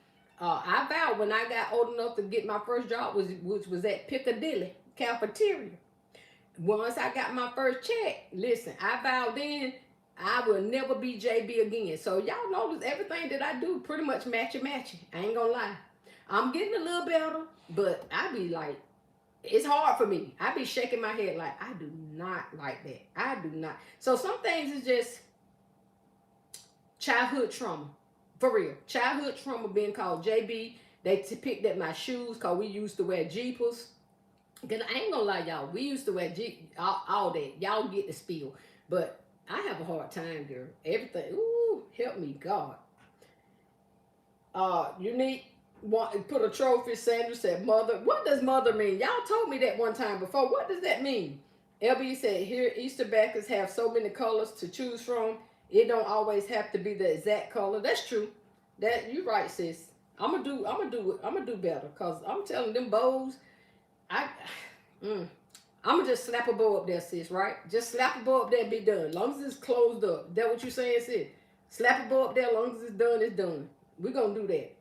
I vowed when I got old enough to get my first job, which was at Piccadilly Cafeteria. Once I got my first check, listen, I vowed then I will never be JB again. So y'all notice everything that I do pretty much matchy. I ain't gonna lie. I'm getting a little better, but I be like, it's hard for me. I be shaking my head like, I do not like that. I do not. So some things is just childhood trauma. For real. Childhood trauma being called JB. They picked at my shoes because we used to wear Jeepers. Because I ain't gonna lie, y'all. We used to wear all that. Y'all get the spiel. But I have a hard time, girl. Everything. Ooh, help me, God. You need put a trophy. Sandra said, mother. What does mother mean? Y'all told me that one time before. What does that mean? LB said, here Easter baskets have so many colors to choose from. It don't always have to be the exact color. That's true. That you right, sis. I'm gonna do better. Cause I'm telling them bows, I'm gonna just slap a bow up there, sis, right? Just slap a bow up there and be done. As long as it's closed up. That what you saying, sis? Slap a bow up there, as long as it's done, it's done. We're gonna do that.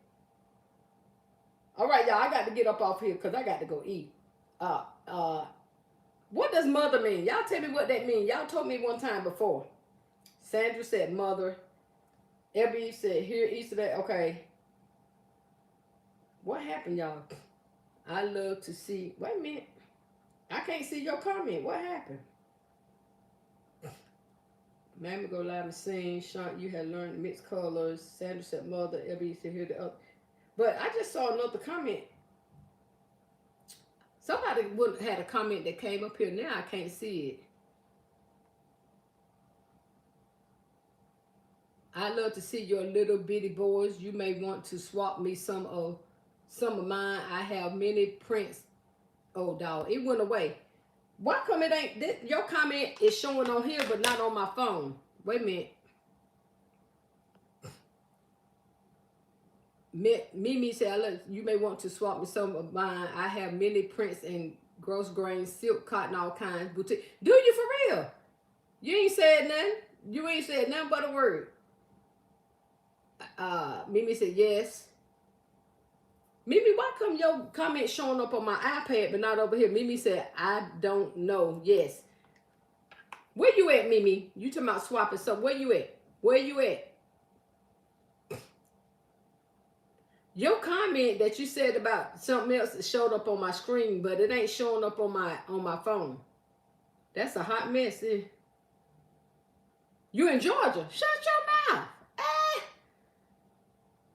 All right, y'all, I got to get up off here because I got to go eat. What does mother mean? Y'all tell me what that means. Y'all told me one time before. Sandra said mother. LB said here Easter day. Okay. What happened, y'all? I love to see. Wait a minute. I can't see your comment. What happened? Mammy go live and sing. Shaunt, you had learned to mix colors. Sandra said mother. LB said here the other. But I just saw another comment. Somebody had a comment that came up here. Now I can't see it. I love to see your little bitty boys. You may want to swap me some of mine. I have many prints. Oh, dog, it went away. Why come it ain't? Your comment is showing on here, but not on my phone. Wait a minute. Mimi said, you may want to swap me some of mine. I have many prints and gross grain, silk, cotton, all kinds. Boutique. Do you for real? You ain't said nothing. You ain't said nothing but a word. Mimi said yes. Mimi, why come your comment showing up on my iPad but not over here? Mimi said, I don't know. Yes. Where you at, Mimi? You talking about swapping something. Where you at? Where you at? Your comment that you said about something else showed up on my screen, but it ain't showing up on my phone. That's a hot mess. You in Georgia? Shut your mouth.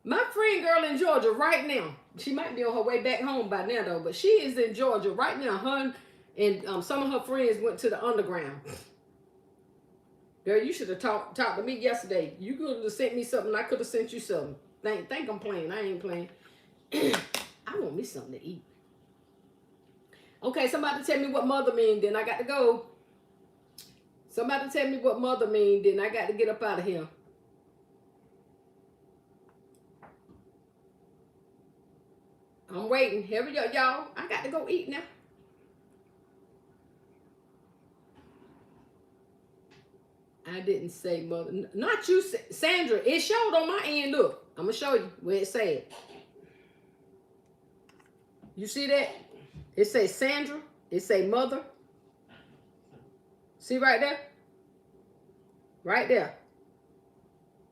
My friend girl in Georgia right now. She might be on her way back home by now though, but she is in Georgia right now. Her and some of her friends went to the underground. Girl, you should have talked to me yesterday. You could have sent me something. I could have sent you something. Think I'm playing. I ain't playing. I want me something to eat. Okay, somebody tell me what mother mean. Then I got to go. Somebody tell me what mother mean. Then I got to get up out of here. I'm waiting. Here we go, y'all. I got to go eat now. I didn't say mother. Not you, Sandra. It showed on my end. Look, I'm going to show you where it said. You see that? It says Sandra. It say mother. See right there? Right there.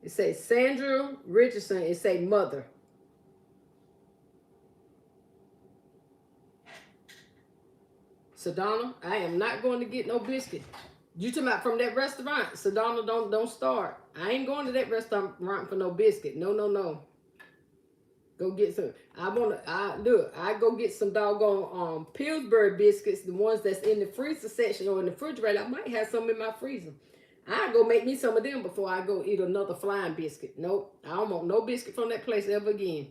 It says Sandra Richardson. It say mother. Sedona, I am not going to get no biscuit. You talking about from that restaurant? Sedona, don't start. I ain't going to that restaurant for no biscuit. No. Go get some. I go get some doggone Pillsbury biscuits, the ones that's in the freezer section or in the refrigerator. I might have some in my freezer. I go make me some of them before I go eat another flying biscuit. Nope, I don't want no biscuit from that place ever again.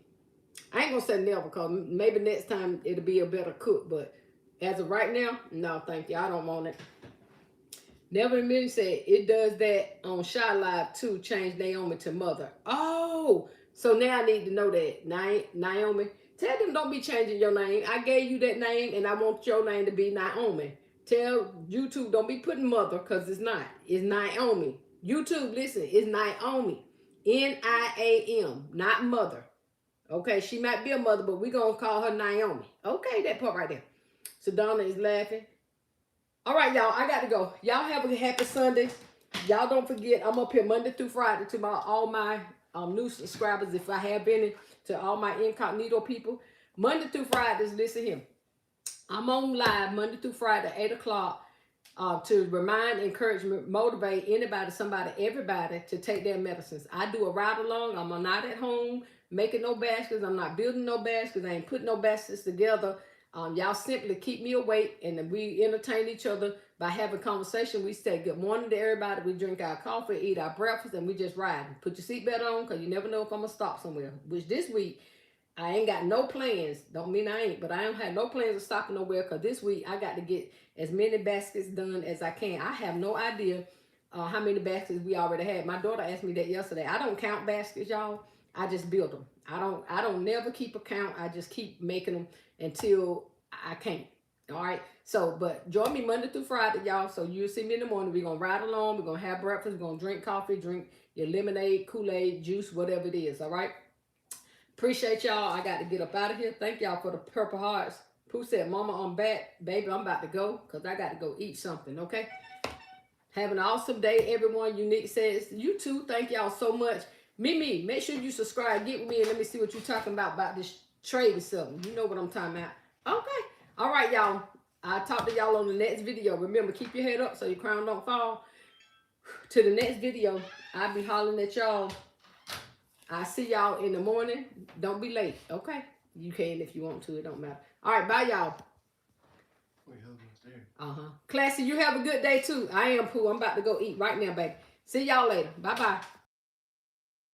I ain't gonna say never, because maybe next time it'll be a better cook, but as of right now, no, thank you. I don't want it. Never Million said it does that on Shy Live too, change Naomi to mother. Oh, so now I need to know that. Naomi, tell them don't be changing your name. I gave you that name and I want your name to be Naomi. Tell YouTube don't be putting mother, because it's not. It's Naomi. YouTube, listen, it's Naomi. N-I-A-M, not mother. Okay, she might be a mother, but we're going to call her Naomi. Okay, that part right there. So Donna is laughing. All right, y'all, I got to go. Y'all have a happy Sunday. Y'all don't forget, I'm up here Monday through Friday to all my new subscribers, if I have any, to all my incognito people. Monday through Fridays, listen here. I'm on live Monday through Friday, 8 o'clock, to remind, encourage, motivate anybody, somebody, everybody to take their medicines. I do a ride along. I'm not at home making no baskets. I'm not building no baskets. I ain't putting no baskets together. Y'all simply keep me awake, and we entertain each other by having conversation. We say good morning to everybody. We drink our coffee, eat our breakfast, and we just ride. Put your seatbelt on, because you never know if I'm going to stop somewhere. Which this week, I ain't got no plans. Don't mean I ain't, but I don't have no plans of stopping nowhere, because this week I got to get as many baskets done as I can. I have no idea how many baskets we already had. My daughter asked me that yesterday. I don't count baskets, y'all. I just build them. I don't never keep a count. I just keep making them until I can't. All right. So, but join me Monday through Friday, y'all. So you'll see me in the morning. We're going to ride along. We're going to have breakfast. We're going to drink coffee, drink your lemonade, Kool-Aid, juice, whatever it is. All right. Appreciate y'all. I got to get up out of here. Thank y'all for the purple hearts. Pooh said, Mama, I'm back. Baby, I'm about to go, because I got to go eat something. Okay. Have an awesome day, everyone. Unique says, you too. Thank y'all so much. Mimi, make sure you subscribe. Get with me and let me see what you're talking about this trading something. You know what I'm talking about. Okay. All right, y'all. I'll talk to y'all on the next video. Remember, keep your head up so your crown don't fall. To the next video, I'll be hollering at y'all. I'll see y'all in the morning. Don't be late, okay? You can if you want to. It don't matter. All right, bye, y'all. Classy, you have a good day, too. I am Pooh. I'm about to go eat right now, baby. See y'all later. Bye-bye.